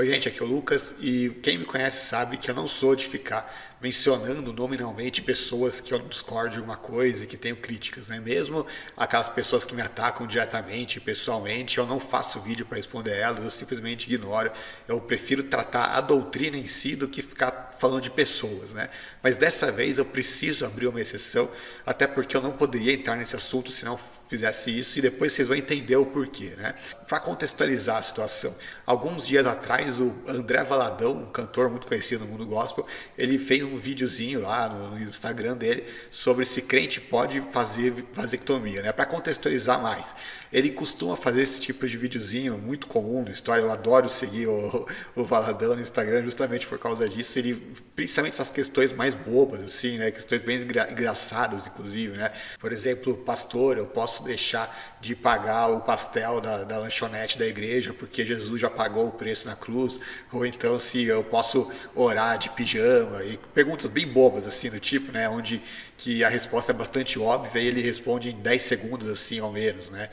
Oi gente, aqui é o Lucas e quem me conhece sabe que eu não sou de ficar mencionando nominalmente pessoas que eu discordo de alguma coisa e que tenho críticas, né? Mesmo aquelas pessoas que me atacam diretamente, pessoalmente, eu não faço vídeo para responder elas, eu simplesmente ignoro. Eu prefiro tratar a doutrina em si do que ficar falando de pessoas, né? Mas dessa vez eu preciso abrir uma exceção, até porque eu não poderia entrar nesse assunto se não fizesse isso e depois vocês vão entender o porquê, né? Para contextualizar a situação, alguns dias atrás o André Valadão, um cantor muito conhecido no mundo gospel, ele fez um videozinho lá no Instagram dele sobre se crente pode fazer vasectomia, né? Para contextualizar mais, ele costuma fazer esse tipo de videozinho muito comum na história. Eu adoro seguir o Valadão no Instagram justamente por causa disso. Ele, principalmente essas questões mais bobas, assim, né? Questões bem engraçadas, inclusive, né? Por exemplo, pastor, eu posso deixar de pagar o pastel da lanchonete da igreja porque Jesus já pagou o preço na cruz, ou então se eu posso orar de pijama, e perguntas bem bobas assim do tipo, né, onde que a resposta é bastante óbvia e ele responde em 10 segundos assim ao menos, né?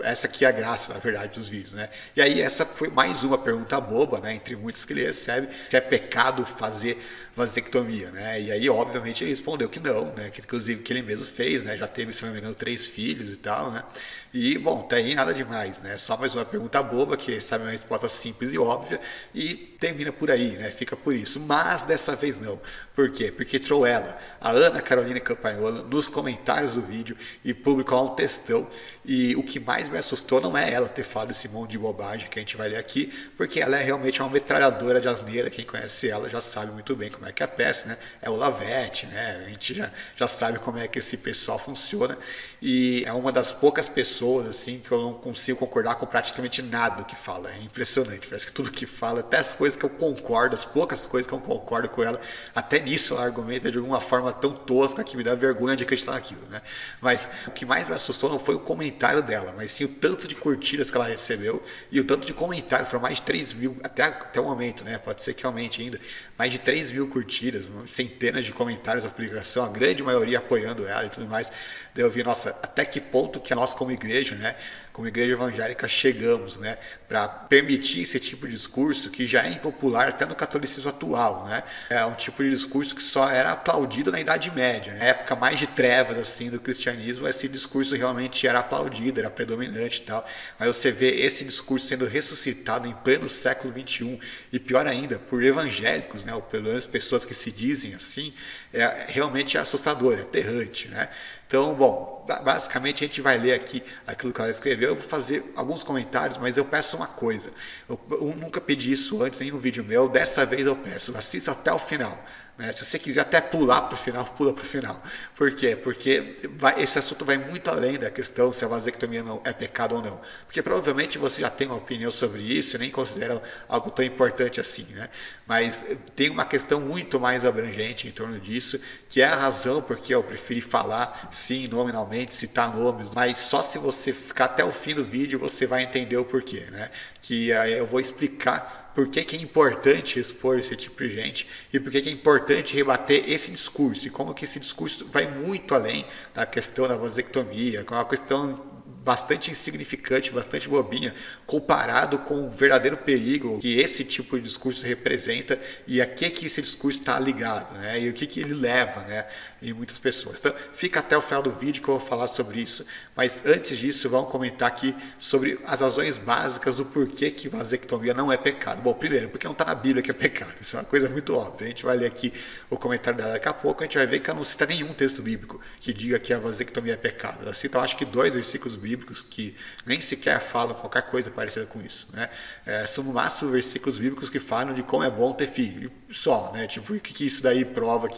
Essa aqui é a graça, na verdade, dos vídeos, né? E aí essa foi mais uma pergunta boba, né, entre muitas que ele recebe, se é pecado fazer vasectomia, né? E aí obviamente ele respondeu que não, né, que inclusive que ele mesmo fez, né, já teve, se não me engano, 3 filhos e tal, né? E bom, tá aí nada demais, né? Só mais uma pergunta boba que sabe uma resposta simples e óbvia e termina por aí, né? Fica por isso. Mas dessa vez não. Por quê? Porque entrou ela, a Ana Carolina Campagnolo, nos comentários do vídeo e publicou lá um textão. E o que mais me assustou não é ela ter falado esse monte de bobagem que a gente vai ler aqui, porque ela é realmente uma metralhadora de asneira. Quem conhece ela já sabe muito bem como é que é a peça, né? É o Lavete, né? A gente já sabe como é que esse pessoal funciona. E é uma das poucas pessoas assim que eu não consigo concordar com praticamente nada do que fala. É impressionante, parece que tudo que fala, até as coisas que eu concordo, as poucas coisas que eu concordo com ela, até nisso ela argumenta de alguma forma tão tosca que me dá vergonha de acreditar naquilo, né? Mas o que mais me assustou não foi o comentário dela, mas sim o tanto de curtidas que ela recebeu e o tanto de comentários. Foram mais de 3 mil até o momento, né? Pode ser que aumente ainda, mais de 3 mil curtidas, centenas de comentários na publicação, a grande maioria apoiando ela e tudo mais. Daí eu vi, nossa, até que ponto que nós como igreja, né, como igreja evangélica, chegamos, né, para permitir esse tipo de discurso que já é impopular até no catolicismo atual, né? É um tipo de discurso que só era aplaudido na Idade Média, né? Na época mais de trevas assim do cristianismo, esse discurso realmente era aplaudido, era predominante e tal. Mas você vê esse discurso sendo ressuscitado em pleno século XXI e pior ainda por evangélicos, né, ou pelo menos pessoas que se dizem assim, realmente é assustador, é aterrante, né? Então, bom, basicamente a gente vai ler aqui aquilo que ela escreveu. Eu vou fazer alguns comentários, mas eu peço uma coisa. Eu nunca pedi isso antes em nenhum vídeo meu. Dessa vez eu peço, assista até o final. Né? Se você quiser até pular para o final, pula para o final. Por quê? Porque esse assunto vai muito além da questão se a vasectomia não é pecado ou não. Porque provavelmente você já tem uma opinião sobre isso e nem considera algo tão importante assim, né? Mas tem uma questão muito mais abrangente em torno disso, que é a razão porque eu preferi falar, sim, nominalmente, citar nomes, mas só se você ficar até o fim do vídeo você vai entender o porquê, né? Que eu vou explicar por que é importante expor esse tipo de gente e por que é importante rebater esse discurso e como que esse discurso vai muito além da questão da vasectomia, que é uma questão bastante insignificante, bastante bobinha, comparado com o verdadeiro perigo que esse tipo de discurso representa e a que esse discurso está ligado, né? E o que ele leva, né, em muitas pessoas. Então, fica até o final do vídeo que eu vou falar sobre isso, mas antes disso, vamos comentar aqui sobre as razões básicas do porquê que vasectomia não é pecado. Bom, primeiro, porque não está na Bíblia que é pecado, isso é uma coisa muito óbvia. A gente vai ler aqui o comentário dela daqui a pouco, a gente vai ver que ela não cita nenhum texto bíblico que diga que a vasectomia é pecado. Ela cita, eu acho que 2 versículos bíblicos que nem sequer falam qualquer coisa parecida com isso, né? São no máximo versículos bíblicos que falam de como é bom ter filho, só, né? Tipo, o que isso daí prova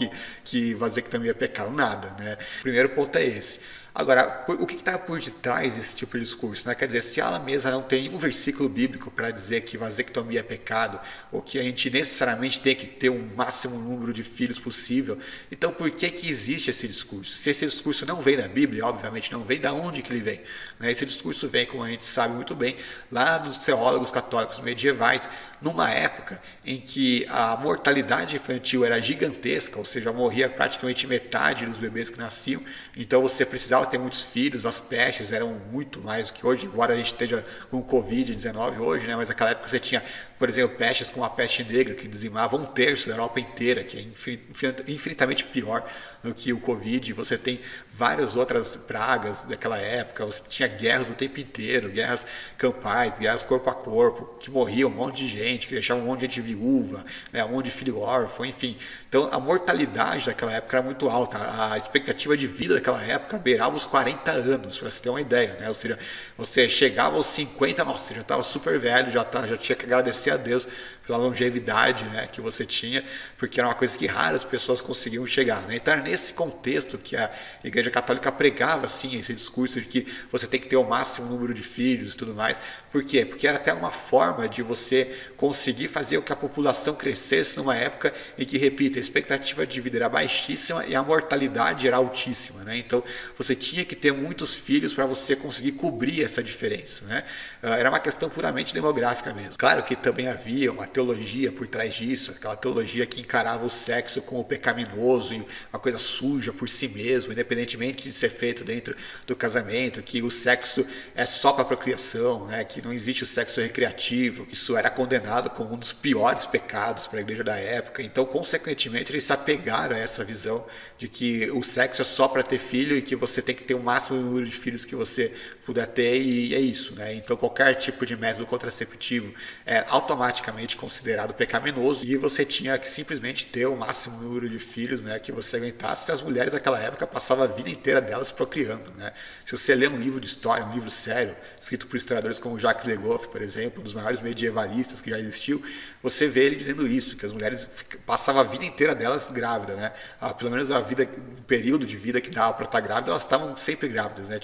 que vasectomia é pecado? Nada, né? O primeiro ponto é esse. Agora, o que está por detrás desse tipo de discurso, né? Quer dizer, se ela mesma não tem um versículo bíblico para dizer que vasectomia é pecado, ou que a gente necessariamente tem que ter o máximo número de filhos possível, então por que existe esse discurso? Se esse discurso não vem da Bíblia, obviamente não vem, da onde que ele vem? Né? Esse discurso vem, como a gente sabe muito bem, lá dos teólogos católicos medievais, numa época em que a mortalidade infantil era gigantesca, ou seja, morria praticamente metade dos bebês que nasciam, então você precisava ter muitos filhos, as pestes eram muito mais do que hoje, embora a gente esteja com o Covid-19 hoje, né? Mas naquela época você tinha por exemplo, pestes como a peste negra, que dizimava 1/3 da Europa inteira, que é infinitamente pior do que o Covid. Você tem várias outras pragas daquela época, você tinha guerras o tempo inteiro, guerras campais, guerras corpo a corpo, que morria um monte de gente, que deixava um monte de gente viúva, né, um monte de filho órfão, enfim. Então a mortalidade daquela época era muito alta, a expectativa de vida daquela época beirava os 40 anos, para você ter uma ideia, né? Ou seja, você chegava aos 50, nossa, já estava super velho, já tinha que agradecer a Deus pela longevidade, né, que você tinha, porque era uma coisa que raras pessoas conseguiam chegar, né? Então era nesse contexto que a Igreja Católica pregava assim esse discurso de que você tem que ter o máximo número de filhos e tudo mais. Por quê? Porque era até uma forma de você conseguir fazer com que a população crescesse numa época em que, repito, a expectativa de vida era baixíssima e a mortalidade era altíssima, né? Então você tinha que ter muitos filhos para você conseguir cobrir essa diferença, né? Era uma questão puramente demográfica mesmo. Claro que também havia uma teologia por trás disso, aquela teologia que encarava o sexo como pecaminoso e uma coisa suja por si mesmo, independentemente de ser feito dentro do casamento, que o sexo é só para procriação, né? Que não existe o sexo recreativo, que isso era condenado como um dos piores pecados para a igreja da época. Então, consequentemente, eles se apegaram a essa visão de que o sexo é só para ter filho e que você tem que ter o máximo número de filhos que você puder ter, e é isso, né? Então qualquer tipo de método contraceptivo é automaticamente considerado pecaminoso e você tinha que simplesmente ter o máximo número de filhos, né, que você aguentasse. As mulheres naquela época passavam a vida inteira delas procriando, né? Se você lê um livro de história, um livro sério, escrito por historiadores como Jacques Le Goff, por exemplo, um dos maiores medievalistas que já existiu, você vê ele dizendo isso, que as mulheres passavam a vida inteira delas grávidas, né? Pelo menos o período de vida que dava para estar grávida, elas estavam sempre grávidas, né?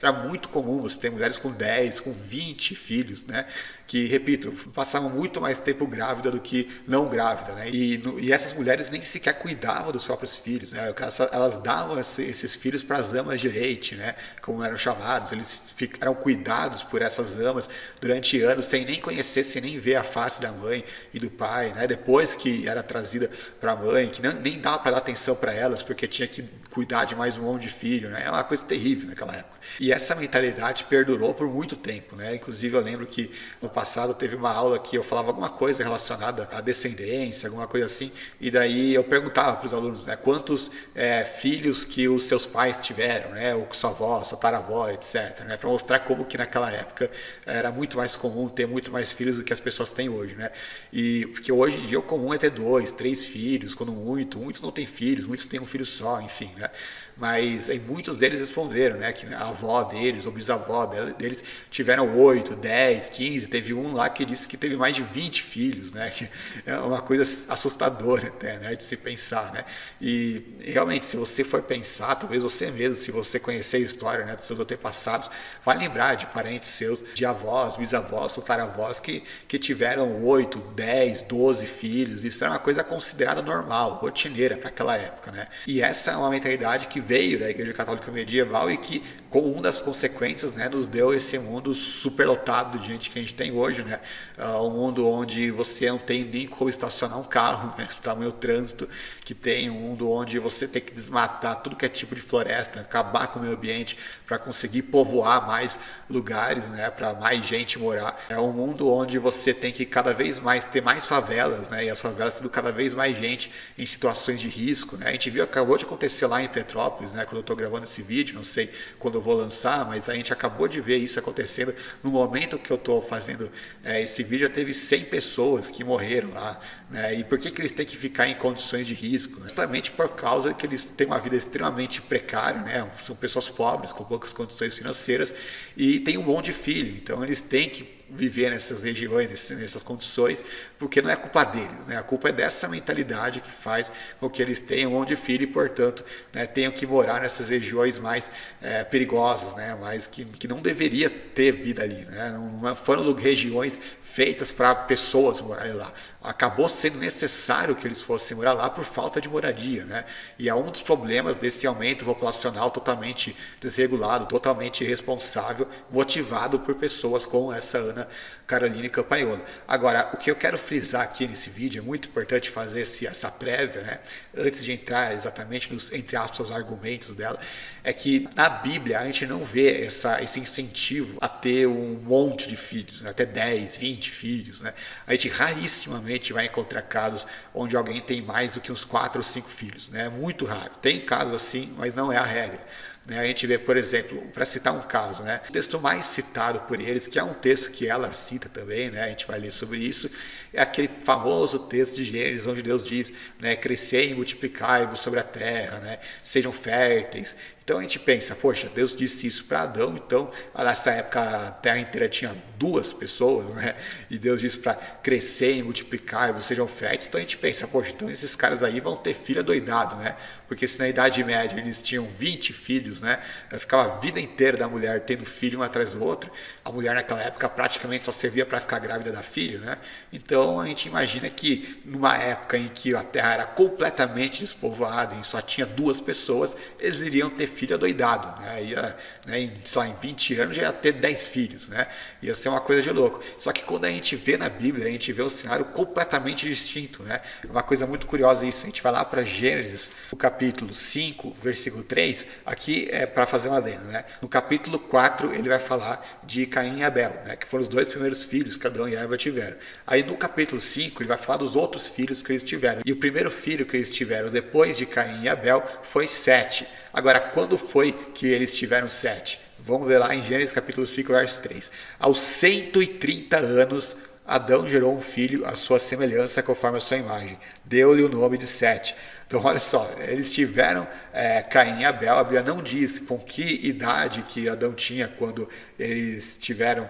Era muito comum você ter mulheres com 10, com 20 filhos, né? Que, repito, passavam muito mais tempo grávida do que não grávida, né? E essas mulheres nem sequer cuidavam dos próprios filhos, né? Elas davam esses filhos para as amas de leite, né? Como eram chamados. Eles eram cuidados por essas amas durante anos, sem nem conhecer, sem nem ver a face da mãe e do pai, né? Depois que era trazida para a mãe, que nem dava para dar atenção para elas, porque tinha que cuidar de mais um monte de filho, né? É uma coisa terrível naquela época. E essa mentalidade perdurou por muito tempo, né? Inclusive eu lembro que no passado teve uma aula que eu falava alguma coisa relacionada à descendência, alguma coisa assim, e daí eu perguntava para os alunos, né, quantos filhos que os seus pais tiveram, né, ou sua avó, sua taravó, etc, né, para mostrar como que naquela época era muito mais comum ter muito mais filhos do que as pessoas têm hoje, né? E porque hoje em dia o comum é ter 2, 3 filhos, quando muitos não têm filhos, muitos têm um filho só, enfim, né? Mas muitos deles responderam, né, que a avó deles ou bisavó deles tiveram 8, 10, 15, teve um lá que disse que teve mais de 20 filhos, né? É uma coisa assustadora até, né, de se pensar, né? E realmente, se você for pensar, talvez você mesmo, se você conhecer a história, né, dos seus antepassados, vai lembrar de parentes seus, de avós, bisavós, tataravós que tiveram 8, 10, 12 filhos. Isso era uma coisa considerada normal, rotineira para aquela época, né? E essa é uma mentalidade que veio da Igreja Católica Medieval e que, como uma das consequências, né, nos deu esse mundo superlotado de gente que a gente tem hoje, né? Um mundo onde você não tem nem como estacionar um carro, né? Tamanho trânsito que tem, um mundo onde você tem que desmatar tudo que é tipo de floresta, acabar com o meio ambiente para conseguir povoar mais lugares, né, para mais gente morar. É um mundo onde você tem que cada vez mais ter mais favelas, né, e as favelas tendo cada vez mais gente em situações de risco, né? A gente viu, acabou de acontecer lá em Petrópolis, né, quando eu estou gravando esse vídeo, não sei quando eu vou lançar, mas a gente acabou de ver isso acontecendo. No momento que eu estou fazendo esse vídeo, já teve 100 pessoas que morreram lá, né? E por que eles têm que ficar em condições de risco? Né? Justamente por causa que eles têm uma vida extremamente precária, né? São pessoas pobres, com poucas condições financeiras e tem um monte de filho, então eles têm que viver nessas regiões, nessas condições, porque não é culpa deles, né? A culpa é dessa mentalidade que faz com que eles tenham um monte de filho e, portanto, né, tenham que morar nessas regiões mais perigosas, né? Mas que não deveria ter vida ali, né? Não foram regiões feitas para pessoas morarem lá. Acabou sendo necessário que eles fossem morar lá por falta de moradia, né? E é um dos problemas desse aumento populacional totalmente desregulado, totalmente irresponsável, motivado por pessoas como essa Ana Ana Carolina Campagnolo. Agora, o que eu quero frisar aqui nesse vídeo, é muito importante fazer essa prévia, né? Antes de entrar exatamente nos, entre aspas, argumentos dela, é que na Bíblia a gente não vê esse incentivo a ter um monte de filhos, né? Até 10, 20 filhos, né? A gente rarissimamente vai encontrar casos onde alguém tem mais do que uns 4 ou 5 filhos, né? É muito raro. Tem casos assim, mas não é a regra. A gente vê, por exemplo, para citar um caso, né, o texto mais citado por eles, que é um texto que ela cita também, né, a gente vai ler sobre isso, é aquele famoso texto de Gênesis, onde Deus diz, né, crescei e multiplicai-vos sobre a terra, né, sejam férteis. Então a gente pensa, poxa, Deus disse isso para Adão, então nessa época a terra inteira tinha 2 pessoas, né? E Deus disse para crescer e multiplicar, e sejam férteis. Então a gente pensa, poxa, então esses caras aí vão ter filho adoidado, né? Porque se na Idade Média eles tinham 20 filhos, né? Ficava a vida inteira da mulher tendo filho um atrás do outro, a mulher naquela época praticamente só servia para ficar grávida da filha, né? Então a gente imagina que numa época em que a terra era completamente despovoada e só tinha 2 pessoas, eles iriam ter filho adoidado, né? Sei lá, em 20 anos já ia ter 10 filhos, né? Ia ser uma coisa de louco. Só que quando a gente vê na Bíblia, a gente vê um cenário completamente distinto, né? É uma coisa muito curiosa isso. A gente vai lá para Gênesis, no capítulo 5, versículo 3, aqui é para fazer uma lenda, né? No capítulo 4, ele vai falar de Caim e Abel, né? Que foram os 2 primeiros filhos que Adão e Eva tiveram. Aí no capítulo 5, ele vai falar dos outros filhos que eles tiveram. E o primeiro filho que eles tiveram depois de Caim e Abel foi Sete. Agora, quando foi que eles tiveram Sete? Vamos ver lá em Gênesis capítulo 5, verso 3. Aos 130 anos, Adão gerou um filho à sua semelhança, conforme a sua imagem. Deu-lhe o nome de Sete. Então, olha só, eles tiveram Caim e Abel. A Bíblia não diz com que idade que Adão tinha quando eles tiveram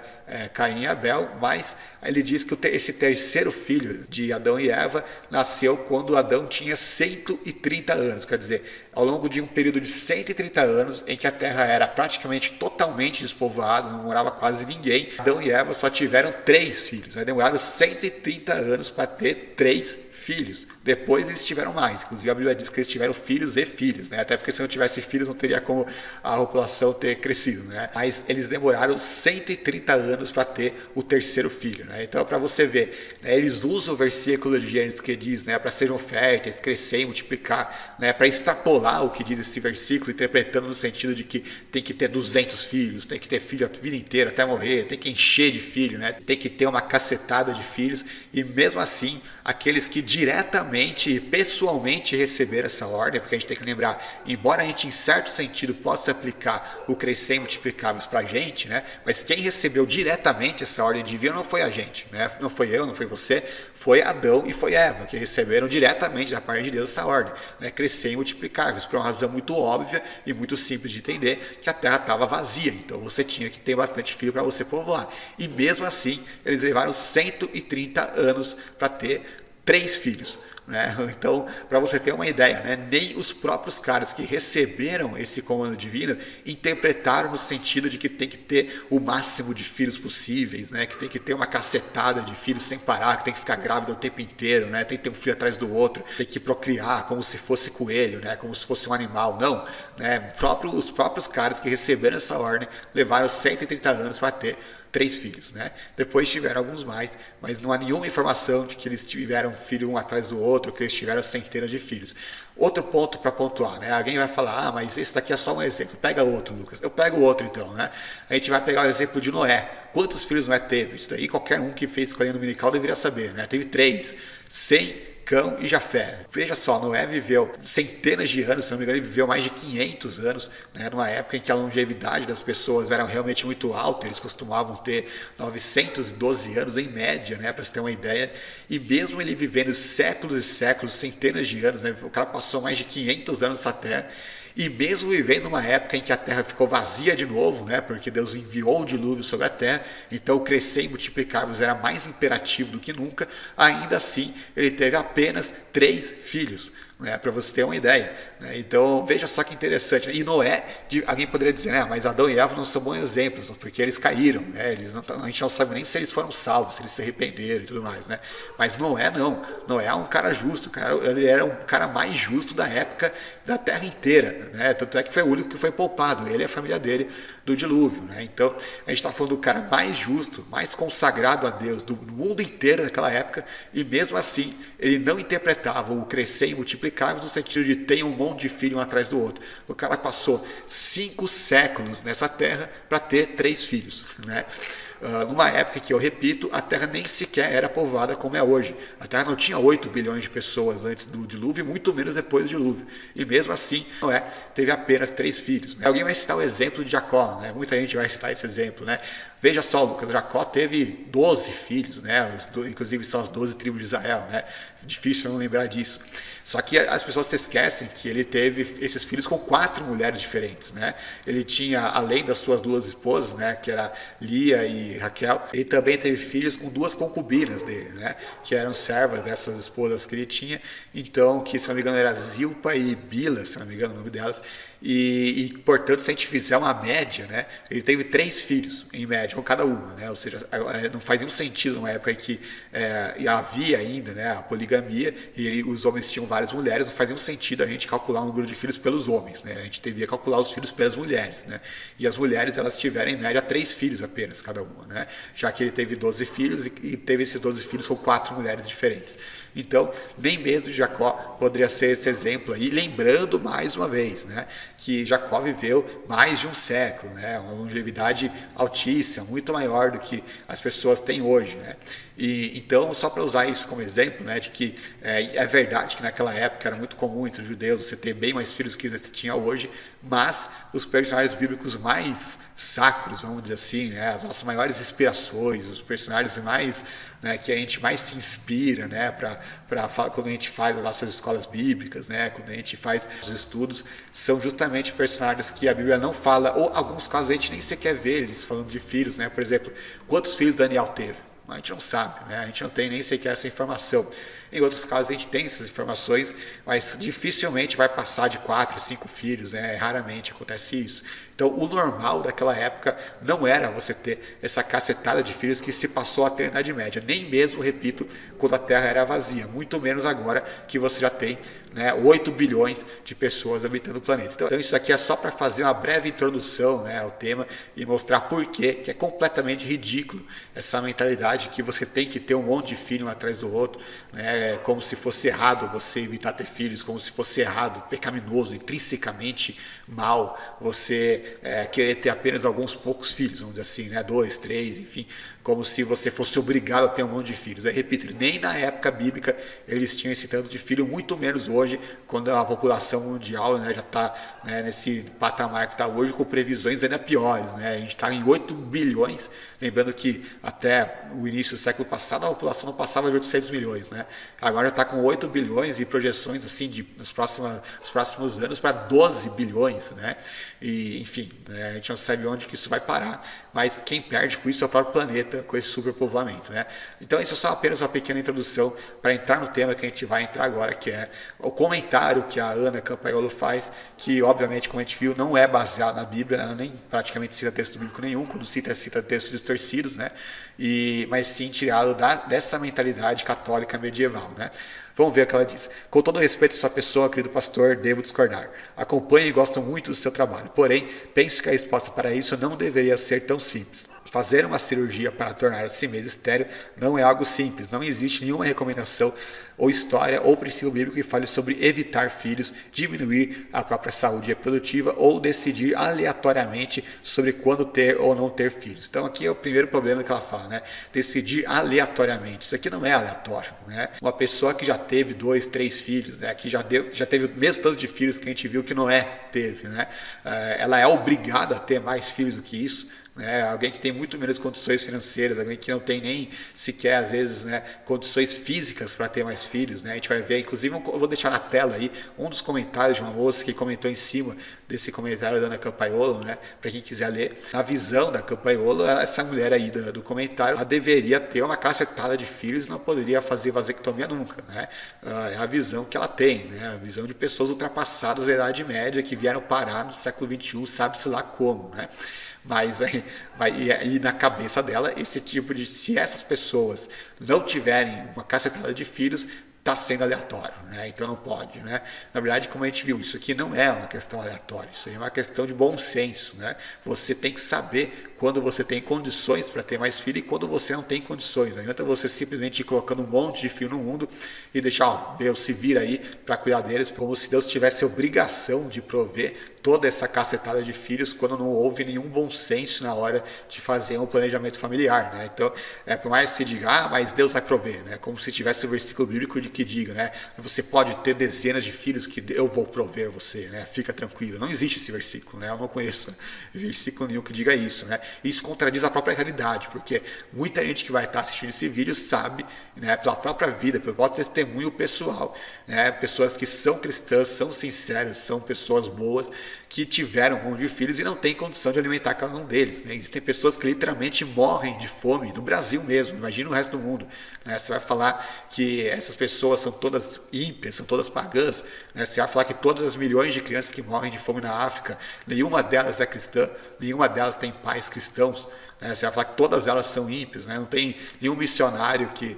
Caim e Abel, mas ele diz que esse terceiro filho de Adão e Eva nasceu quando Adão tinha 130 anos. Quer dizer, ao longo de um período de 130 anos, em que a terra era praticamente totalmente despovoada, não morava quase ninguém, Adão e Eva só tiveram 3 filhos. Demoraram 130 anos para ter 3 filhos. Depois eles tiveram mais. Inclusive a Bíblia diz que eles tiveram filhos e filhas, né? Até porque se não tivesse filhos não teria como a população ter crescido, né? Mas eles demoraram 130 anos para ter o terceiro filho, né? Então para você ver, né, eles usam o versículo de Gênesis que diz, né, para sejam férteis, crescer e multiplicar, né, para extrapolar o que diz esse versículo, interpretando no sentido de que tem que ter 200 filhos, tem que ter filho a vida inteira até morrer, tem que encher de filho, né? Tem que ter uma cacetada de filhos. E mesmo assim, aqueles que diretamente e pessoalmente receber essa ordem, porque a gente tem que lembrar, embora a gente em certo sentido possa aplicar o crescer e multiplicáveis para a gente, né, mas quem recebeu diretamente essa ordem divina não foi a gente, né, não foi eu, não foi você, foi Adão e foi Eva, que receberam diretamente da parte de Deus essa ordem, né, crescer e multiplicáveis, por uma razão muito óbvia e muito simples de entender, que a terra estava vazia, então você tinha que ter bastante filho para você povoar, e mesmo assim eles levaram 130 anos para ter 3 filhos. Né? Então, para você ter uma ideia, né, nem os próprios caras que receberam esse comando divino interpretaram no sentido de que tem que ter o máximo de filhos possíveis, né, que tem que ter uma cacetada de filhos sem parar, que tem que ficar grávida o tempo inteiro, né, tem que ter um filho atrás do outro, tem que procriar como se fosse coelho, né, como se fosse um animal. Não, né, os próprios caras que receberam essa ordem levaram 130 anos para ter 3 filhos, né? Depois tiveram alguns mais, mas não há nenhuma informação de que eles tiveram filho um atrás do outro, que eles tiveram centenas de filhos. Outro ponto para pontuar, né? Alguém vai falar, mas esse daqui é só um exemplo. Pega outro, Lucas. Eu pego outro então, né? A gente vai pegar o exemplo de Noé. Quantos filhos Noé teve? Isso daí qualquer um que fez escolinha dominical deveria saber, né? Teve 3, Sem, Cão e Jafé. Veja só, Noé viveu centenas de anos, se não me engano, ele viveu mais de 500 anos, né, numa época em que a longevidade das pessoas era realmente muito alta, eles costumavam ter 912 anos em média, né, para você ter uma ideia, e mesmo ele vivendo séculos e séculos, centenas de anos, né, o cara passou mais de 500 anos nessa terra, e mesmo vivendo uma época em que a terra ficou vazia de novo, né, porque Deus enviou o dilúvio sobre a terra, então crescer e multiplicar-vos era mais imperativo do que nunca, ainda assim ele teve apenas 3 filhos. né, para você ter uma ideia. Né? Então veja só que interessante. E Noé, alguém poderia dizer, né, mas Adão e Eva não são bons exemplos, porque eles caíram. Né? A gente não sabe nem se eles foram salvos, se eles se arrependeram e tudo mais. Né? Mas Noé não. Noé é um cara justo. Ele era um cara mais justo da época da terra inteira. Né? Tanto é que foi o único que foi poupado, ele e a família dele, do dilúvio. Né? Então a gente está falando do cara mais justo, mais consagrado a Deus do mundo inteiro naquela época, e mesmo assim ele não interpretava o crescer e multiplicar no sentido de ter um monte de filho um atrás do outro. O cara passou 5 séculos nessa terra para ter 3 filhos. Né? Numa época que, eu repito, a Terra nem sequer era povoada como é hoje. A Terra não tinha 8 bilhões de pessoas antes do dilúvio, muito menos depois do dilúvio. E mesmo assim, Noé teve apenas 3 filhos. Né? Alguém vai citar o exemplo de Jacó, né? Muita gente vai citar esse exemplo. Né? Veja só, Lucas, Jacó teve 12 filhos, né? Inclusive são as 12 tribos de Israel. Né? Difícil não lembrar disso. Só que as pessoas se esquecem que ele teve esses filhos com 4 mulheres diferentes. Né? Ele tinha, além das suas 2 esposas, né, que era Lia e Raquel, ele também teve filhos com 2 concubinas dele, né, que eram servas dessas esposas que ele tinha. Então, que se não me engano era Zilpa e Bila, se não me engano o nome delas. Portanto, se a gente fizer uma média, né, ele teve 3 filhos em média, com cada uma, né, ou seja, não faz nenhum sentido numa época em que havia ainda, né, a poligamia e os homens tinham várias mulheres, não faz nenhum sentido a gente calcular o número de filhos pelos homens, né, a gente devia calcular os filhos pelas mulheres, né, e as mulheres elas tiveram em média 3 filhos apenas cada uma, né, já que ele teve 12 filhos e teve esses 12 filhos com 4 mulheres diferentes. Então, nem mesmo Jacó poderia ser esse exemplo aí, lembrando mais uma vez, né, que Jacó viveu mais de um século, né, uma longevidade altíssima, muito maior do que as pessoas têm hoje, né. E então, só para usar isso como exemplo, né, de que é verdade que naquela época era muito comum entre os judeus você ter bem mais filhos do que você tinha hoje, mas os personagens bíblicos mais sacros, vamos dizer assim, né, as nossas maiores inspirações, os personagens mais, né, que a gente mais se inspira, né, quando a gente faz as nossas escolas bíblicas, né, quando a gente faz os estudos, são justamente personagens que a Bíblia não fala, ou em alguns casos a gente nem sequer vê eles falando de filhos, né, por exemplo, quantos filhos Daniel teve? A gente não sabe, né? A gente não tem nem sequer essa informação. Em outros casos a gente tem essas informações, mas dificilmente vai passar de 4, 5 filhos, né? Raramente acontece isso. Então o normal daquela época não era você ter essa cacetada de filhos que se passou até a Idade Média, nem mesmo, repito, quando a Terra era vazia, muito menos agora que você já tem, né, 8 bilhões de pessoas habitando o planeta. Então isso aqui é só para fazer uma breve introdução, né, ao tema e mostrar por que é completamente ridículo essa mentalidade que você tem que ter um monte de filho um atrás do outro, né, como se fosse errado você evitar ter filhos, como se fosse errado, pecaminoso, intrinsecamente mal você querer ter apenas alguns poucos filhos, vamos dizer assim, né, 2, 3, enfim, como se você fosse obrigado a ter um monte de filhos. Repito, nem na época bíblica eles tinham esse tanto de filho, muito menos hoje, quando a população mundial, né, já está, né, nesse patamar que está hoje, com previsões ainda piores. Né? A gente está em 8 bilhões, lembrando que até o início do século passado a população não passava de 800 milhões. Né? Agora está com 8 bilhões e projeções assim, nos próximos anos para 12 bilhões. Né? E, enfim, né, a gente não sabe onde que isso vai parar, mas quem perde com isso é o próprio planeta, com esse superpovoamento, né? Então isso é só apenas uma pequena introdução para entrar no tema que a gente vai entrar agora, que é o comentário que a Ana Campaiolo faz, que obviamente, como a gente viu, não é baseado na Bíblia, ela nem praticamente cita texto bíblico nenhum, quando cita textos distorcidos, né? Mas sim tirado dessa mentalidade católica medieval, né? Vamos ver o que ela diz. Com todo respeito à sua pessoa, querido pastor, devo discordar. Acompanho e gosto muito do seu trabalho. Porém, penso que a resposta para isso não deveria ser tão simples. Fazer uma cirurgia para tornar a si mesmo estéril não é algo simples. Não existe nenhuma recomendação ou história ou princípio bíblico que fale sobre evitar filhos, diminuir a própria saúde reprodutiva ou decidir aleatoriamente sobre quando ter ou não ter filhos. Então aqui é o primeiro problema que ela fala, né? Decidir aleatoriamente. Isso aqui não é aleatório, né? Uma pessoa que já teve 2, 3 filhos, né? Que já teve o mesmo tanto de filhos que a gente viu que Noé teve, né? Ela é obrigada a ter mais filhos do que isso. né? Alguém que tem muito menos condições financeiras, alguém que não tem nem sequer, às vezes, né, condições físicas para ter mais filhos, né? A gente vai ver, inclusive, eu vou deixar na tela aí um dos comentários de uma moça que comentou em cima desse comentário da Ana Campaiolo, né? Para quem quiser ler, na visão da Campaiolo, essa mulher aí do comentário, ela deveria ter uma cacetada de filhos, não poderia fazer vasectomia nunca, né? É a visão que ela tem, né? A visão de pessoas ultrapassadas da Idade Média que vieram parar no século XXI, sabe-se lá como, né? Mas aí na cabeça dela, esse tipo de... Se essas pessoas não tiverem uma cacetada de filhos, está sendo aleatório, né? Então não pode, né? Na verdade, como a gente viu, isso aqui não é uma questão aleatória, isso aí é uma questão de bom senso, né? Você tem que saber quando você tem condições para ter mais filho e quando você não tem condições. Não adianta você simplesmente ir colocando um monte de filho no mundo e deixar, ó, Deus se vira aí para cuidar deles, como se Deus tivesse a obrigação de prover toda essa cacetada de filhos quando não houve nenhum bom senso na hora de fazer um planejamento familiar, né? Então, por mais que se diga, mas Deus vai prover, né? Como se tivesse um versículo bíblico que diga, né? Você pode ter dezenas de filhos que eu vou prover você, né? Fica tranquilo. Não existe esse versículo, né? Eu não conheço versículo nenhum que diga isso, né? Isso contradiz a própria realidade, porque muita gente que vai estar assistindo esse vídeo sabe, né? Pela própria vida, pelo próprio testemunho pessoal, né? Pessoas que são cristãs, são sinceras, são pessoas boas, que tiveram um monte de filhos e não tem condição de alimentar cada um deles, né? Existem pessoas que literalmente morrem de fome, no Brasil mesmo, imagina o resto do mundo, né? Você vai falar que essas pessoas são todas ímpias, são todas pagãs, né? Você vai falar que todas as milhões de crianças que morrem de fome na África, nenhuma delas é cristã, nenhuma delas tem pais cristãos, né? Você vai falar que todas elas são ímpias, né? Não tem nenhum missionário que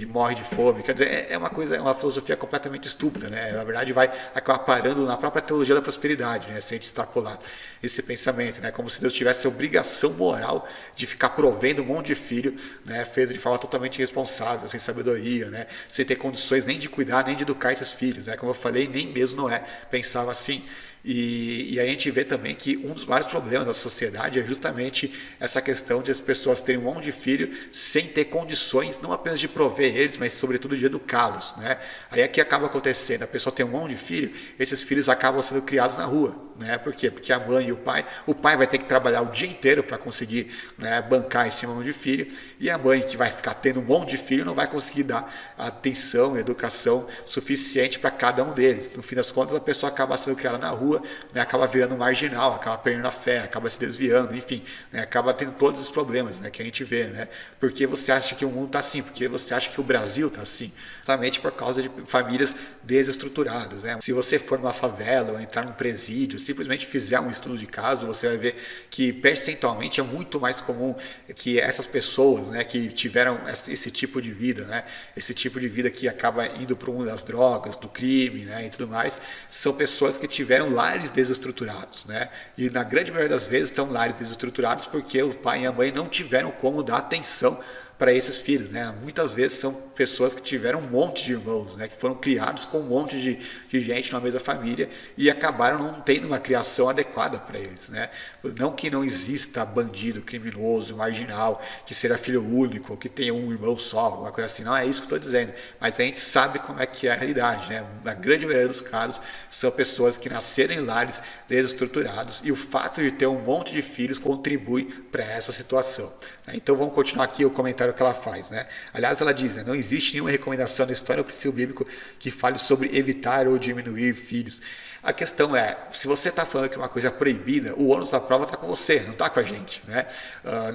morre de fome. Quer dizer, é uma filosofia completamente estúpida, né? Na verdade, vai acabar parando na própria teologia da prosperidade, né? Se a gente extrapolar esse pensamento, né? Como se Deus tivesse a obrigação moral de ficar provendo um monte de filho, né? Feito de forma totalmente irresponsável, sem sabedoria, né? Sem ter condições nem de cuidar, nem de educar esses filhos, né? Como eu falei, nem mesmo Noé pensava assim. E a gente vê também que um dos maiores problemas da sociedade é justamente essa questão de as pessoas terem um monte de filho sem ter condições, não apenas de prover eles, mas sobretudo de educá-los, né? Aí é que acaba acontecendo, a pessoa tem um monte de filho, esses filhos acabam sendo criados na rua, né? Por quê? Porque a mãe e o pai vai ter que trabalhar o dia inteiro para conseguir, né, bancar esse monte de filho, e a mãe que vai ficar tendo um monte de filho não vai conseguir dar atenção e educação suficiente para cada um deles. No fim das contas, a pessoa acaba sendo criada na rua, né, acaba virando marginal, acaba perdendo a fé, acaba se desviando, enfim, né, acaba tendo todos os problemas, né, que a gente vê, né? Porque você acha que o mundo está assim? Porque você acha que o Brasil está assim? Somente por causa de famílias desestruturadas, né? Se você for numa favela ou entrar num presídio, simplesmente fizer um estudo de caso, você vai ver que percentualmente é muito mais comum que essas pessoas, né, que tiveram esse tipo de vida, né, esse tipo de vida que acaba indo para o mundo das drogas, do crime, né, e tudo mais, são pessoas que tiveram lares desestruturados, né? E na grande maioria das vezes estão lares desestruturados porque o pai e a mãe não tiveram como dar atenção para esses filhos, né? Muitas vezes são pessoas que tiveram um monte de irmãos, né? Que foram criados com um monte de gente na mesma família e acabaram não tendo uma criação adequada para eles, né? Não que não exista bandido, criminoso, marginal, que seja filho único, que tenha um irmão só, alguma coisa assim, não é isso que eu estou dizendo, mas a gente sabe como é que é a realidade, né? Na grande maioria dos casos são pessoas que nasceram em lares desestruturados e o fato de ter um monte de filhos contribui para essa situação, né? Então vamos continuar aqui o comentário que ela faz, né? Aliás, ela diz, né, não existe nenhuma recomendação na história ou princípio bíblico que fale sobre evitar ou diminuir filhos. A questão é, se você está falando que uma coisa é proibida, o ônus da prova está com você, não está com a gente, né?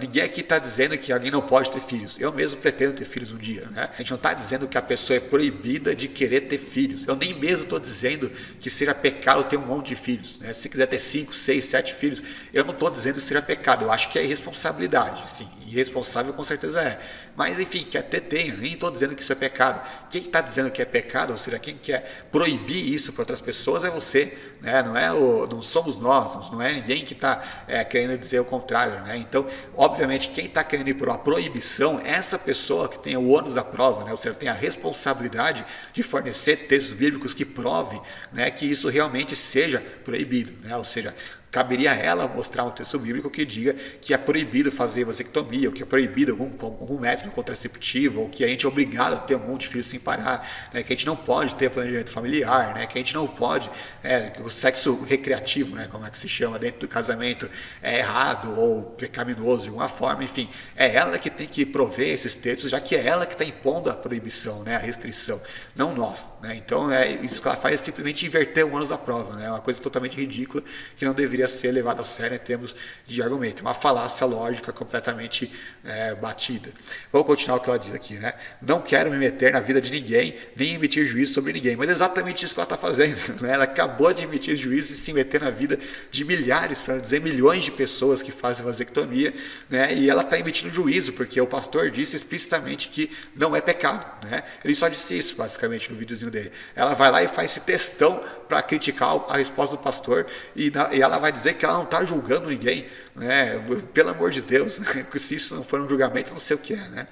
Ninguém aqui está dizendo que alguém não pode ter filhos. Eu mesmo pretendo ter filhos um dia, né? A gente não está dizendo que a pessoa é proibida de querer ter filhos. Eu nem mesmo estou dizendo que seja pecado ter um monte de filhos, né? Se quiser ter 5, 6, 7 filhos, eu não estou dizendo que seja pecado. Eu acho que é irresponsabilidade, sim. Irresponsável com certeza é. Mas enfim, quer ter, tenha. Nem estou dizendo que isso é pecado. Quem está dizendo que é pecado, ou seja, quem quer proibir isso para outras pessoas é você, né? Não somos nós, não é ninguém que está querendo dizer o contrário, né? Então, obviamente, quem está querendo ir por uma proibição é essa pessoa que tem o ônus da prova, né? Ou seja, tem a responsabilidade de fornecer textos bíblicos que prove, né, que isso realmente seja proibido, né? Ou seja, caberia a ela mostrar um texto bíblico que diga que é proibido fazer vasectomia, ou que é proibido algum método contraceptivo, ou que a gente é obrigado a ter um monte de filhos sem parar, né, que a gente não pode ter planejamento familiar, né, que a gente não pode, o sexo recreativo, né, como é que se chama, dentro do casamento, é errado ou pecaminoso de alguma forma, enfim, é ela que tem que prover esses textos, já que é ela que está impondo a proibição, né, a restrição, não nós, né? Então isso que ela faz é simplesmente inverter o ônus da prova, né, uma coisa totalmente ridícula que não deveria ser levada a sério em termos de argumento, uma falácia lógica completamente batida. Vamos continuar o que ela diz aqui, né? Não quero me meter na vida de ninguém, nem emitir juízo sobre ninguém, mas é exatamente isso que ela está fazendo, né? Ela acabou de emitir juízo e se meter na vida de milhares, para não dizer milhões de pessoas que fazem vasectomia, né? E ela está emitindo juízo, porque o pastor disse explicitamente que não é pecado, né? Ele só disse isso, basicamente, no videozinho dele. Ela vai lá e faz esse textão para criticar a resposta do pastor, e ela vai dizer que ela não está julgando ninguém, né? Pelo amor de Deus, né? Se isso não for um julgamento, não sei o que é, né?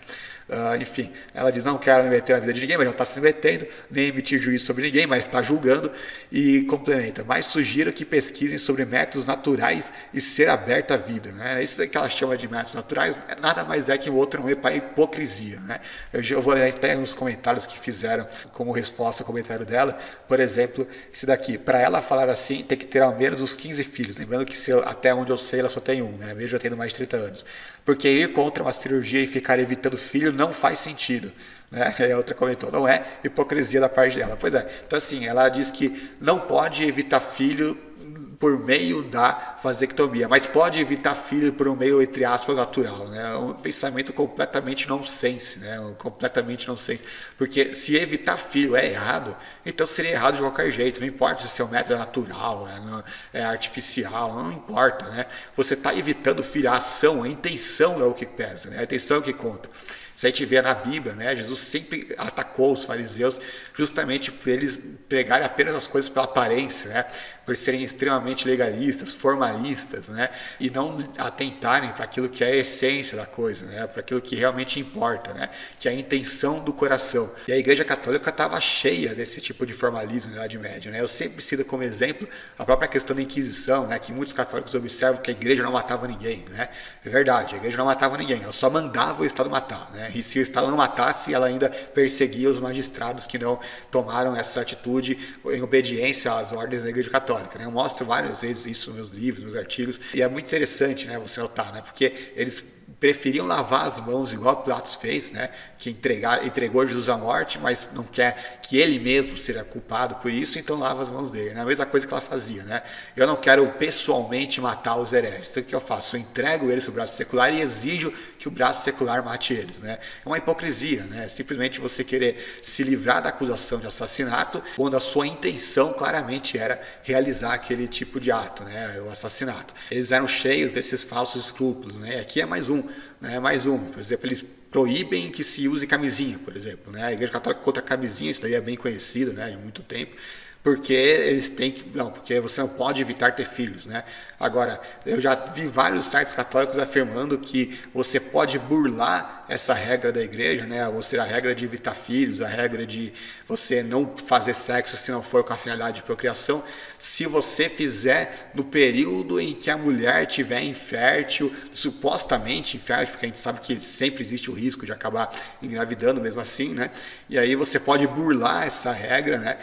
Enfim, ela diz, não quero me meter na vida de ninguém, mas não está se metendo, nem emitir juízo sobre ninguém, mas está julgando, e complementa, mas sugiro que pesquisem sobre métodos naturais e ser aberta à vida, né? Isso que ela chama de métodos naturais nada mais é que o outro nome para hipocrisia, né? Eu vou ler até uns comentários que fizeram como resposta ao comentário dela, por exemplo, esse daqui, para ela falar assim, tem que ter ao menos uns 15 filhos, lembrando que até onde eu sei ela só tem um, né? Mesmo já tendo mais de 30 anos, porque ir contra uma cirurgia e ficar evitando filho não faz sentido, né? E a outra comentou, não é hipocrisia da parte dela. Pois é, então assim, ela diz que não pode evitar filho por meio da vasectomia, mas pode evitar filho por um meio, entre aspas, natural, né? Um pensamento completamente nonsense, né? Completamente nonsense, porque se evitar filho é errado, então seria errado de qualquer jeito, não importa se seu método é natural, é artificial, não importa, né? Você está evitando filho, a ação, a intenção é o que pesa, né? A intenção é o que conta. Se a gente vê na Bíblia, né, Jesus sempre atacou os fariseus justamente por eles pregarem apenas as coisas pela aparência, né, por serem extremamente legalistas, formalistas, né, e não atentarem para aquilo que é a essência da coisa, né, para aquilo que realmente importa, né, que é a intenção do coração. E a Igreja Católica estava cheia desse tipo de formalismo na Idade Média, né. Eu sempre cito como exemplo a própria questão da Inquisição, né, que muitos católicos observam que a Igreja não matava ninguém, né. É verdade, a Igreja não matava ninguém, ela só mandava o Estado matar, né. E se o Estado não matasse, ela ainda perseguia os magistrados que não tomaram essa atitude em obediência às ordens da Igreja Católica, né? Eu mostro várias vezes isso nos meus livros, nos artigos, e é muito interessante, né, você notar, né, porque eles preferiam lavar as mãos igual Pilatos fez, né, que entregou Jesus à morte, mas não quer que ele mesmo seja culpado por isso, então lava as mãos dele, né? A mesma coisa que ela fazia, né? Eu não quero pessoalmente matar os hereges, então o que eu faço? Eu entrego eles para o braço secular e exijo que o braço secular mate eles, né? É uma hipocrisia, né? Simplesmente você querer se livrar da acusação de assassinato, quando a sua intenção claramente era realizar aquele tipo de ato, né? O assassinato. Eles eram cheios desses falsos escrúpulos, né? E aqui é mais um, né? Mais um, por exemplo, eles proíbem que se use camisinha, por exemplo, né? A Igreja Católica contra a camisinha, isso daí é bem conhecido, né, de muito tempo, porque eles têm que, não, porque você não pode evitar ter filhos, né? Agora, eu já vi vários sites católicos afirmando que você pode burlar essa regra da igreja, né? Ou seja, a regra de evitar filhos, a regra de você não fazer sexo se não for com a finalidade de procriação, se você fizer no período em que a mulher estiver infértil, supostamente infértil, porque a gente sabe que sempre existe o risco de acabar engravidando mesmo assim, né? E aí você pode burlar essa regra, né?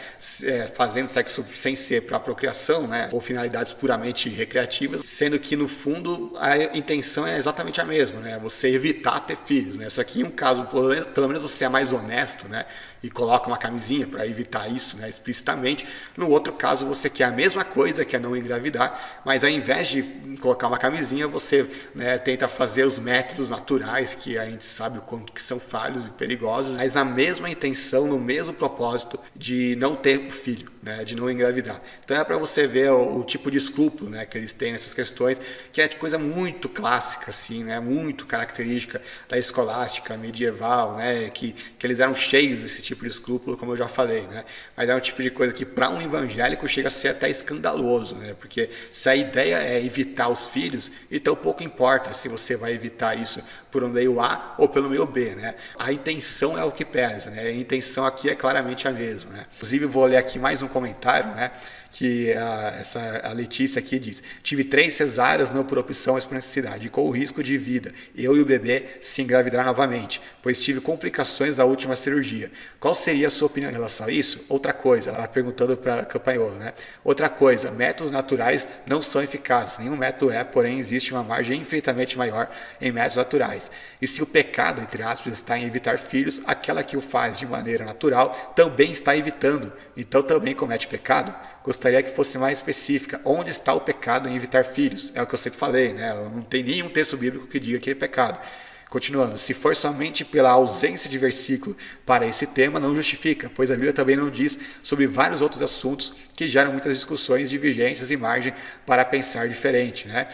Fazendo sexo sem ser para procriação, né? Ou finalidades puramente recreativas, sendo que no fundo a intenção é exatamente a mesma, né? Você evitar ter filhos, né? Só que em um caso, pelo menos você é mais honesto, né? E coloca uma camisinha para evitar isso, né, explicitamente. No outro caso, você quer a mesma coisa, que é não engravidar, mas ao invés de colocar uma camisinha, você, né, tenta fazer os métodos naturais, que a gente sabe o quanto que são falhos e perigosos, mas na mesma intenção, no mesmo propósito de não ter o filho, né, de não engravidar. Então é para você ver o tipo de escrúpulo, né, que eles têm nessas questões, que é coisa muito clássica, assim, né, muito característica da escolástica medieval, né, que eles eram cheios desse tipo de escrúpulo, como eu já falei, né? Mas é um tipo de coisa que para um evangélico chega a ser até escandaloso, né? Porque se a ideia é evitar os filhos, então pouco importa se você vai evitar isso por um meio A ou pelo meio B, né? A intenção é o que pesa, né? A intenção aqui é claramente a mesma, né? Inclusive, vou ler aqui mais um comentário, né? Que a Letícia aqui diz: tive 3 cesáreas não por opção, mas por necessidade, com o risco de vida, eu e o bebê se engravidar novamente, pois tive complicações da última cirurgia. Qual seria a sua opinião em relação a isso? Outra coisa, ela perguntando para Campagnolo, né? Outra coisa, métodos naturais não são eficazes, nenhum método é, porém existe uma margem infinitamente maior em métodos naturais. E se o pecado, entre aspas, está em evitar filhos, aquela que o faz de maneira natural também está evitando, então também comete pecado? Gostaria que fosse mais específica. Onde está o pecado em evitar filhos? É o que eu sempre falei, né? Não tem nenhum texto bíblico que diga que é pecado. Continuando, se for somente pela ausência de versículo para esse tema, não justifica, pois a Bíblia também não diz sobre vários outros assuntos que geram muitas discussões, divergências e margem para pensar diferente, né?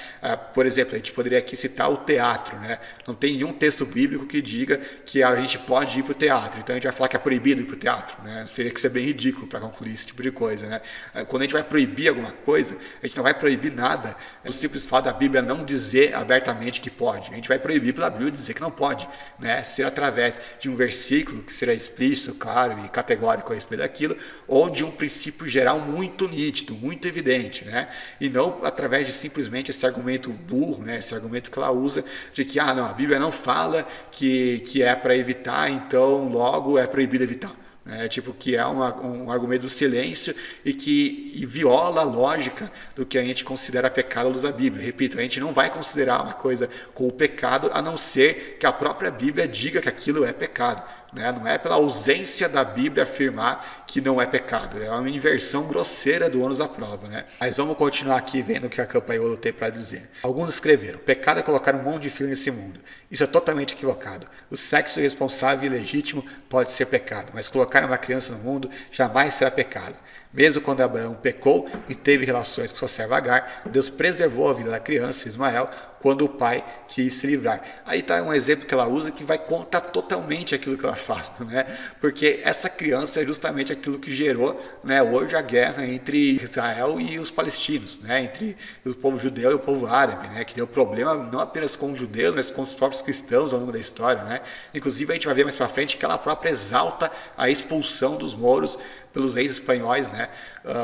Por exemplo, a gente poderia aqui citar o teatro, né? Não tem nenhum texto bíblico que diga que a gente pode ir para o teatro, então a gente vai falar que é proibido ir para o teatro, né? Teria que ser bem ridículo para concluir esse tipo de coisa, né? Quando a gente vai proibir alguma coisa, a gente não vai proibir nada, o simples fato da Bíblia não dizer abertamente que pode, a gente vai proibir pela Bíblia dizer que não pode, né? Ser através de um versículo que será explícito, claro e categórico a respeito daquilo, ou de um princípio geral muito nítido, muito evidente, né? E não através de simplesmente esse argumento burro, né? Esse argumento que ela usa de que não, a Bíblia não fala que é para evitar, então logo é proibido evitar. Tipo, que é um argumento do silêncio e que viola a lógica do que a gente considera pecado à luz da Bíblia. Repito, a gente não vai considerar uma coisa como pecado a não ser que a própria Bíblia diga que aquilo é pecado. Não é pela ausência da Bíblia afirmar que não é pecado, é uma inversão grosseira do ônus da prova, né? Mas vamos continuar aqui vendo o que a Campagnolo tem para dizer. Alguns escreveram: pecado é colocar um monte de filho nesse mundo. Isso é totalmente equivocado. O sexo irresponsável e ilegítimo pode ser pecado, mas colocar uma criança no mundo jamais será pecado. Mesmo quando Abraão pecou e teve relações com sua serva Agar, Deus preservou a vida da criança, Ismael, quando o pai quis se livrar. Aí está um exemplo que ela usa que vai contar totalmente aquilo que ela fala, né? Porque essa criança é justamente aquilo que gerou, né, hoje a guerra entre Israel e os palestinos, né? Entre o povo judeu e o povo árabe, né? Que deu problema não apenas com os judeus, mas com os próprios cristãos ao longo da história, né? Inclusive a gente vai ver mais para frente que ela própria exalta a expulsão dos mouros pelos reis espanhóis, né?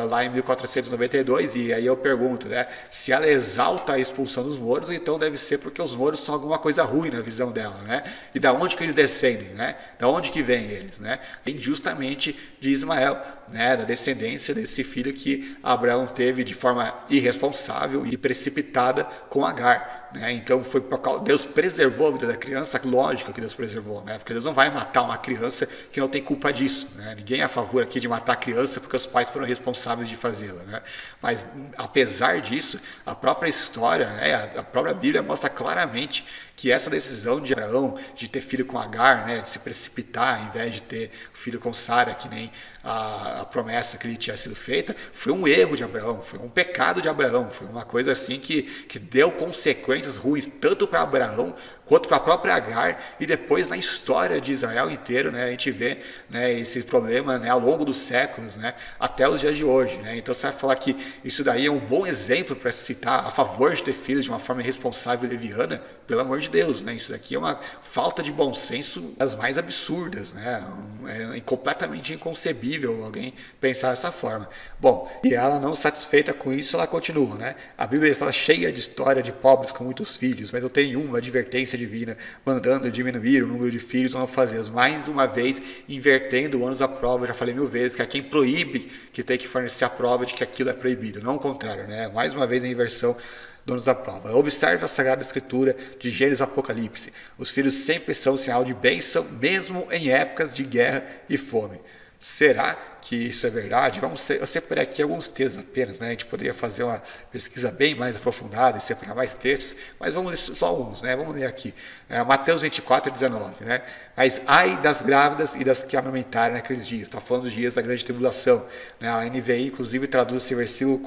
Lá em 1492, e aí eu pergunto, né? Se ela exalta a expulsão dos mouros, então deve ser porque os mouros são alguma coisa ruim na visão dela, né? E da onde que eles descendem, né? Da onde que vêm eles, né? Vem justamente de Ismael, né? Da descendência desse filho que Abraão teve de forma irresponsável e precipitada com Agar. Então foi por causa Deus preservou a vida da criança, lógico que Deus preservou, né? Porque Deus não vai matar uma criança que não tem culpa disso, né? Ninguém é a favor aqui de matar a criança porque os pais foram responsáveis de fazê-la, né? Mas apesar disso, a própria história, né? A própria Bíblia mostra claramente que essa decisão de Abraão de ter filho com Agar, né, de se precipitar ao invés de ter filho com Sara, que nem a promessa que lhe tinha sido feita, foi um erro de Abraão, foi um pecado de Abraão, foi uma coisa assim que deu consequências ruins tanto para Abraão quanto para a própria Agar, e depois na história de Israel inteiro, né, a gente vê, né, esse problema, né, ao longo dos séculos, né, até os dias de hoje, né? Então você vai falar que isso daí é um bom exemplo para se citar a favor de ter filhos de uma forma irresponsável e leviana, pelo amor de Deus, né? Isso aqui é uma falta de bom senso das mais absurdas, né? É completamente inconcebível alguém pensar dessa forma. Bom, e ela não satisfeita com isso, ela continua, né? A Bíblia está cheia de história de pobres com muitos filhos, mas eu tenho uma advertência divina mandando diminuir o número de filhos ou fazê-los. Mais uma vez, invertendo o ônus da prova. Eu já falei 1000 vezes que é quem proíbe que tem que fornecer a prova de que aquilo é proibido, não o contrário, né? Mais uma vez a inversão donos da prova. Observe a Sagrada Escritura de Gênesis e Apocalipse. Os filhos sempre são sinal de bênção, mesmo em épocas de guerra e fome. Será que isso é verdade? Eu separei aqui alguns textos apenas, né? A gente poderia fazer uma pesquisa bem mais aprofundada e separar mais textos, mas vamos ler só alguns, né? Vamos ler aqui. Mateus 24, 19, né? Mas ai das grávidas e das que amamentarem naqueles dias. Está falando dos dias da grande tribulação, né? A NVI, inclusive, traduz esse versículo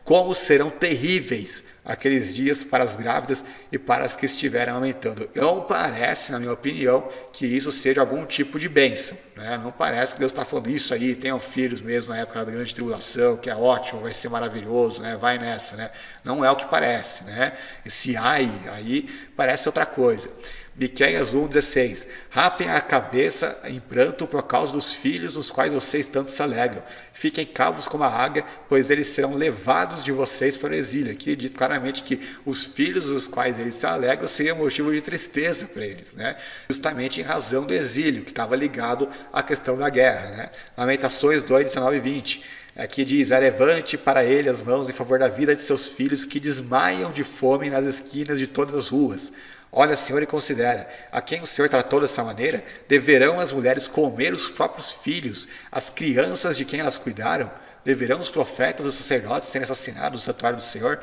como serão terríveis aqueles dias para as grávidas e para as que estiverem amamentando. Não parece, na minha opinião, que isso seja algum tipo de bênção, né? Não parece que Deus está falando isso aí, tenham filhos mesmo na época da grande tribulação, que é ótimo, vai ser maravilhoso, né? Vai nessa, né? Não é o que parece, né? Esse ai aí parece outra coisa. Miqueias 1,16. Rapem a cabeça em pranto por causa dos filhos nos quais vocês tanto se alegram. Fiquem calvos como a águia, pois eles serão levados de vocês para o exílio. Aqui diz claramente que os filhos dos quais eles se alegram seriam motivo de tristeza para eles, né? Justamente em razão do exílio, que estava ligado à questão da guerra, né? Lamentações 2, 19 e 20. Aqui diz: levante para ele as mãos em favor da vida de seus filhos que desmaiam de fome nas esquinas de todas as ruas. Olha, Senhor, e considera, a quem o Senhor tratou dessa maneira, deverão as mulheres comer os próprios filhos, as crianças de quem elas cuidaram? Deverão os profetas e os sacerdotes serem assassinados no santuário do Senhor?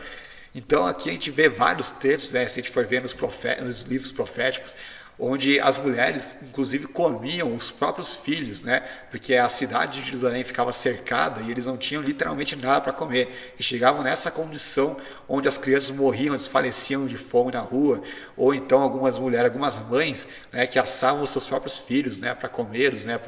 Então aqui a gente vê vários textos, né, se a gente for ver nos livros proféticos, onde as mulheres, inclusive, comiam os próprios filhos, né? Porque a cidade de Jerusalém ficava cercada e eles não tinham literalmente nada para comer. E chegavam nessa condição onde as crianças morriam, desfaleciam de fome na rua, ou então algumas mulheres, algumas mães, né, que assavam os seus próprios filhos, né, para comê-los, né,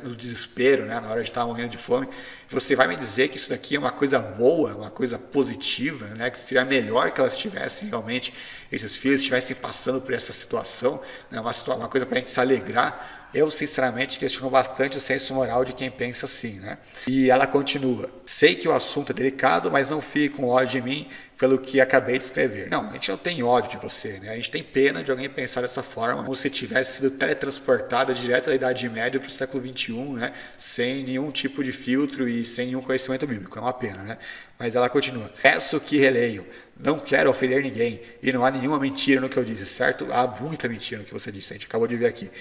no desespero, né, na hora de estar morrendo de fome. Você vai me dizer que isso daqui é uma coisa boa, uma coisa positiva, né, que seria melhor que elas tivessem realmente, esses filhos estivessem passando por essa situação, né, uma coisa para a gente se alegrar? Eu, sinceramente, questiono bastante o senso moral de quem pensa assim, né? E ela continua: sei que o assunto é delicado, mas não fique com ódio de mim pelo que acabei de escrever. Não, a gente não tem ódio de você, né? A gente tem pena de alguém pensar dessa forma, como se tivesse sido teletransportada direto da Idade Média para o século XXI, né? Sem nenhum tipo de filtro e sem nenhum conhecimento bíblico. É uma pena, né? Mas ela continua: peço que releiam. Não quero ofender ninguém e não há nenhuma mentira no que eu disse, certo? Há muita mentira no que você disse, a gente acabou de ver aqui.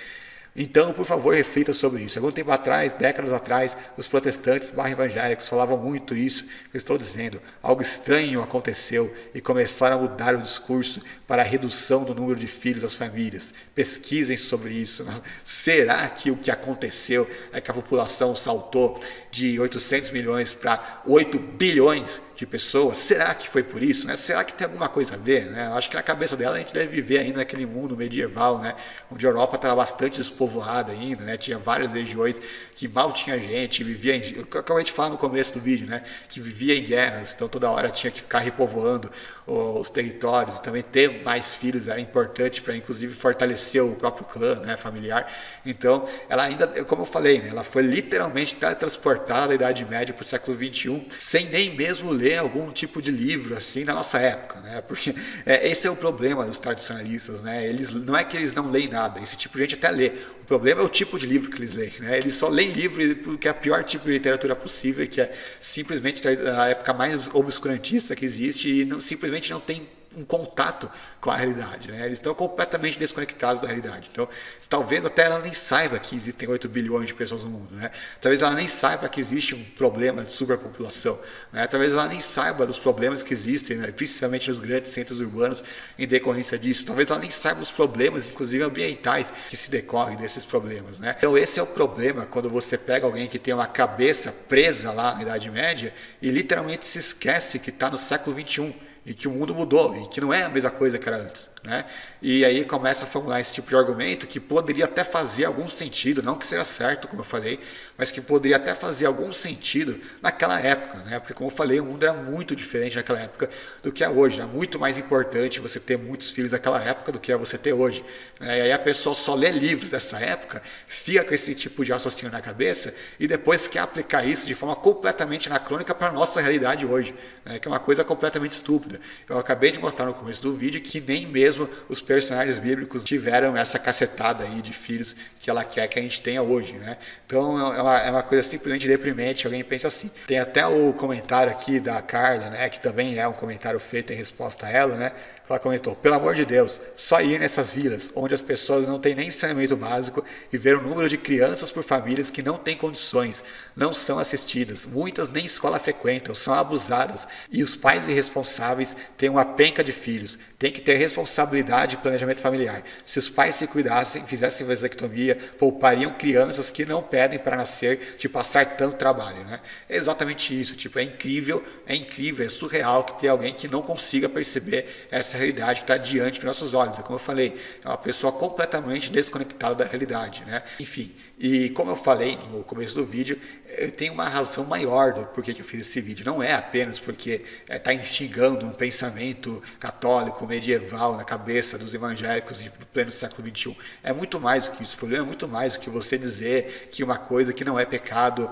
Então, por favor, reflita sobre isso. Algum tempo atrás, décadas atrás, os protestantes evangélicos falavam muito isso. Eu estou dizendo, algo estranho aconteceu e começaram a mudar o discurso para a redução do número de filhos das famílias. Pesquisem sobre isso. Será que o que aconteceu é que a população saltou de 800 milhões para 8 bilhões de pessoas? Será que foi por isso, né? Será que tem alguma coisa a ver, né? Acho que na cabeça dela a gente deve viver ainda naquele mundo medieval, né? Onde a Europa estava bastante despovoada ainda, né? Tinha várias regiões que mal tinha gente, vivia em, como a gente fala no começo do vídeo, né? Que vivia em guerras, então toda hora tinha que ficar repovoando os territórios, e também ter mais filhos era importante para inclusive fortalecer o próprio clã, né, familiar. Então ela ainda, como eu falei, né, ela foi literalmente teletransportada da Idade Média para o século XXI sem nem mesmo ler algum tipo de livro assim na nossa época, né? Porque esse é o problema dos tradicionalistas, né? Eles não é que eles não leem nada, esse tipo de gente até lê. O problema é o tipo de livro que eles leem, né? Eles só leem livro que é o pior tipo de literatura possível, que é simplesmente a época mais obscurantista que existe e simplesmente não tem um contato com a realidade, né? Eles estão completamente desconectados da realidade. Então, talvez até ela nem saiba que existem 8 bilhões de pessoas no mundo, né? Talvez ela nem saiba que existe um problema de superpopulação, né? Talvez ela nem saiba dos problemas que existem, né, principalmente nos grandes centros urbanos em decorrência disso. Talvez ela nem saiba os problemas, inclusive ambientais, que se decorrem desses problemas, né? Então, esse é o problema quando você pega alguém que tem uma cabeça presa lá na Idade Média e literalmente se esquece que está no século XXI. E que o mundo mudou, e que não é a mesma coisa que era antes, né? E aí começa a formular esse tipo de argumento que poderia até fazer algum sentido, não que seja certo, como eu falei, mas que poderia até fazer algum sentido naquela época, né? Porque, como eu falei, o mundo era muito diferente naquela época do que é hoje. Era muito mais importante você ter muitos filhos naquela época do que é você ter hoje, né? E aí a pessoa só lê livros dessa época, fica com esse tipo de raciocínio na cabeça e depois quer aplicar isso de forma completamente anacrônica para a nossa realidade hoje, né? Que é uma coisa completamente estúpida. Eu acabei de mostrar no começo do vídeo que nem mesmo os personagens bíblicos tiveram essa cacetada aí de filhos que ela quer que a gente tenha hoje, né? Então é uma coisa simplesmente deprimente, alguém pensa assim. Tem até o comentário aqui da Carla, né, que também é um comentário feito em resposta a ela, né? Ela comentou: pelo amor de Deus, só ir nessas vilas onde as pessoas não têm nem saneamento básico e ver o número de crianças por famílias que não têm condições, não são assistidas, muitas nem escola frequentam, são abusadas e os pais irresponsáveis têm uma penca de filhos. Tem que ter responsabilidade e planejamento familiar. Se os pais se cuidassem, fizessem vasectomia, poupariam crianças que não pedem para nascer de passar tanto trabalho, né? É exatamente isso, tipo, é incrível, é surreal que tenha alguém que não consiga perceber essa realidade que está diante dos nossos olhos. É como eu falei, é uma pessoa completamente desconectada da realidade, né? Enfim, E como eu falei no começo do vídeo, eu tenho uma razão maior do porquê que eu fiz esse vídeo. Não é apenas porque está instigando um pensamento católico, medieval na cabeça dos evangélicos do pleno século XXI. É muito mais do que isso. O problema é muito mais do que você dizer que uma coisa que não é pecado,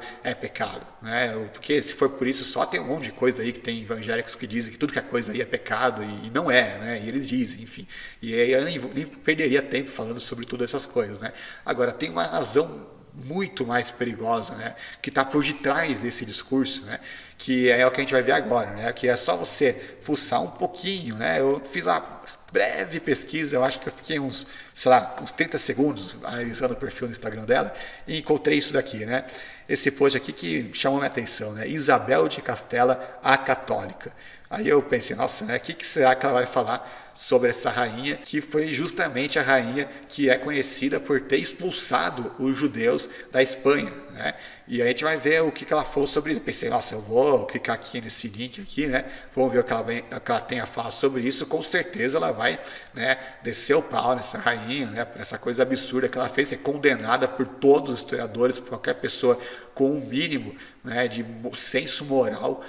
né? Porque se for por isso, só tem um monte de coisa aí que tem evangélicos que dizem que tudo que é coisa aí é pecado e não é, né? E eles dizem, enfim. E aí eu nem perderia tempo falando sobre todas essas coisas, né? Agora, tem uma razão muito mais perigosa, né, que está por detrás desse discurso, né, que é o que a gente vai ver agora, né, que é só você fuçar um pouquinho, né, eu fiz uma breve pesquisa, eu acho que eu fiquei uns 30 segundos analisando o perfil no Instagram dela e encontrei isso daqui, né, esse post aqui que chamou minha atenção, né, Isabel de Castela, a católica. Aí eu pensei, nossa, né, o que será que ela vai falar sobre essa rainha, que foi justamente a rainha que é conhecida por ter expulsado os judeus da Espanha, né? E a gente vai ver o que ela falou sobre isso. Eu pensei, nossa, eu vou clicar aqui nesse link aqui, né? Vamos ver o que ela tem a falar sobre isso. Com certeza ela vai, né, descer o pau nessa rainha, né? Por essa coisa absurda que ela fez, ser condenada por todos os historiadores, por qualquer pessoa com um mínimo, né, de senso moral,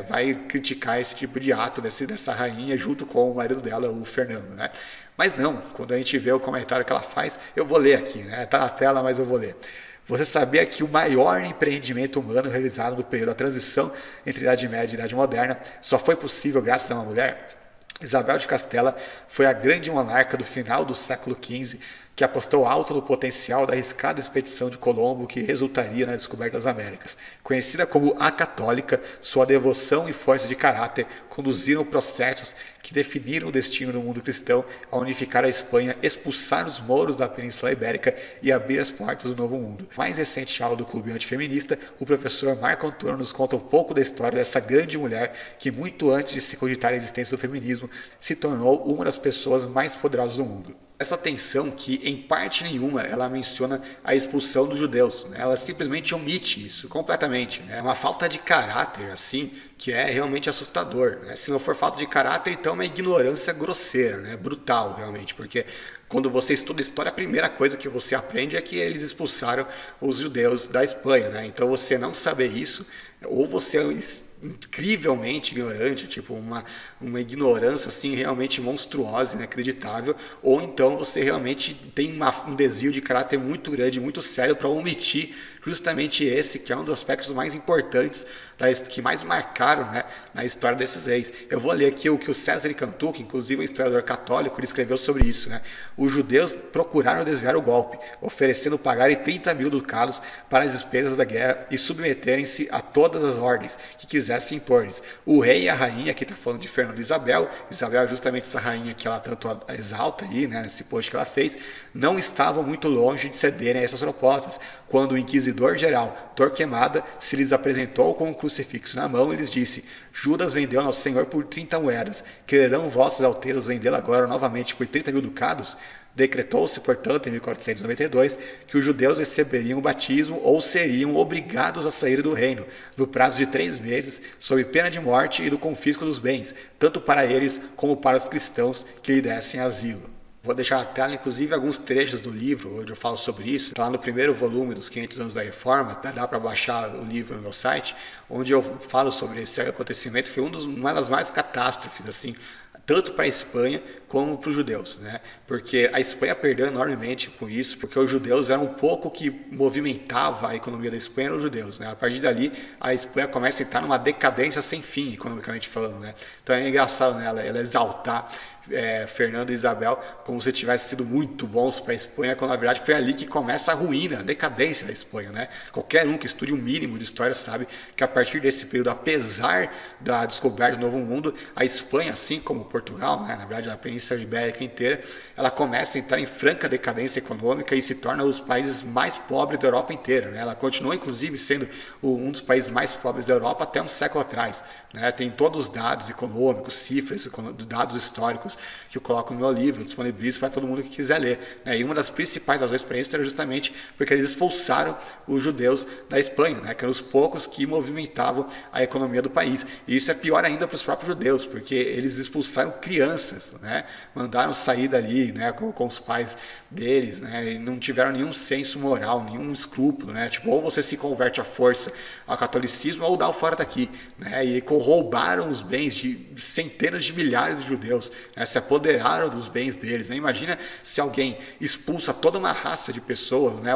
vai criticar esse tipo de ato dessa rainha junto com o marido dela, o Fernando, né? Mas não, quando a gente vê o comentário que ela faz, eu vou ler aqui, né? Tá na tela, mas eu vou ler. Você sabia que o maior empreendimento humano realizado no período da transição entre Idade Média e Idade Moderna só foi possível graças a uma mulher? Isabel de Castela foi a grande monarca do final do século XV que apostou alto no potencial da arriscada expedição de Colombo que resultaria na descoberta das Américas. Conhecida como a Católica, sua devoção e força de caráter conduziram processos que definiram o destino do mundo cristão ao unificar a Espanha, expulsar os mouros da Península Ibérica e abrir as portas do Novo Mundo. Mais recente aula do Clube Antifeminista, o professor Marco Antônio nos conta um pouco da história dessa grande mulher que, muito antes de se cogitar a existência do feminismo, se tornou uma das pessoas mais poderosas do mundo. Essa atenção que, em parte nenhuma, ela menciona a expulsão dos judeus, né? Ela simplesmente omite isso completamente, né? É uma falta de caráter, assim, que é realmente assustador, né? Se não for falta de caráter, então é uma ignorância grosseira, né? Brutal, realmente, porque quando você estuda história, a primeira coisa que você aprende é que eles expulsaram os judeus da Espanha, né? Então você não saber isso, ou você é incrivelmente ignorante, tipo uma ignorância assim realmente monstruosa, inacreditável, ou então você realmente tem um desvio de caráter muito grande, muito sério para omitir justamente esse que é um dos aspectos mais importantes, que mais marcaram, né, na história desses reis. Eu vou ler aqui o que o César Cantu, que inclusive é um historiador católico, ele escreveu sobre isso, né? Os judeus procuraram desviar o golpe, oferecendo pagarem 30 mil ducados para as despesas da guerra e submeterem-se a todas as ordens que quisessem impor-lhes. O rei e a rainha, aqui está falando de Fernando e Isabel é justamente essa rainha que ela tanto exalta aí, né, nesse post que ela fez, não estavam muito longe de cederem a essas propostas. Quando o inquisidor-geral Torquemada se lhes apresentou com um crucifixo na mão, ele lhes disse: Judas vendeu nosso Senhor por 30 moedas, quererão vossas altezas vendê-lo agora novamente por 30 mil ducados? Decretou-se, portanto, em 1492, que os judeus receberiam o batismo ou seriam obrigados a sair do reino, no prazo de 3 meses, sob pena de morte e do confisco dos bens, tanto para eles como para os cristãos que lhe dessem asilo. Vou deixar na tela, inclusive, alguns trechos do livro onde eu falo sobre isso. Está lá no primeiro volume dos 500 anos da Reforma, dá para baixar o livro no meu site, onde eu falo sobre esse acontecimento. Foi uma das mais catástrofes, assim, tanto para a Espanha como para os judeus, né? Porque a Espanha perdeu enormemente com isso, porque os judeus eram um pouco que movimentava a economia da Espanha, eram os judeus, né? A partir dali, a Espanha começa a entrar numa decadência sem fim, economicamente falando, né? Então é engraçado, né, ela exaltar Fernando e Isabel como se tivessem sido muito bons para a Espanha, quando na verdade foi ali que começa a ruína, a decadência da Espanha, né? Qualquer um que estude o mínimo de história sabe que a partir desse período, apesar da descoberta do Novo Mundo, a Espanha, assim como Portugal, né, na verdade a Península Ibérica inteira, ela começa a entrar em franca decadência econômica e se torna um dos países mais pobres da Europa inteira, né? Ela continua inclusive sendo um dos países mais pobres da Europa até um século atrás, né? Tem todos os dados econômicos, cifras, dados históricos que eu coloco no meu livro, disponibilizo para todo mundo que quiser ler, né? E uma das principais razões para isso era justamente porque eles expulsaram os judeus da Espanha, né? Que eram os poucos que movimentavam a economia do país. E isso é pior ainda para os próprios judeus, porque eles expulsaram crianças, né? Mandaram sair dali, né? Com os pais deles, né? E não tiveram nenhum senso moral, nenhum escrúpulo, né? Tipo, ou você se converte à força ao catolicismo ou dá o fora daqui, né? E roubaram os bens de centenas de milhares de judeus, né? Se apoderaram dos bens deles, né? Imagina se alguém expulsa toda uma raça de pessoas, né?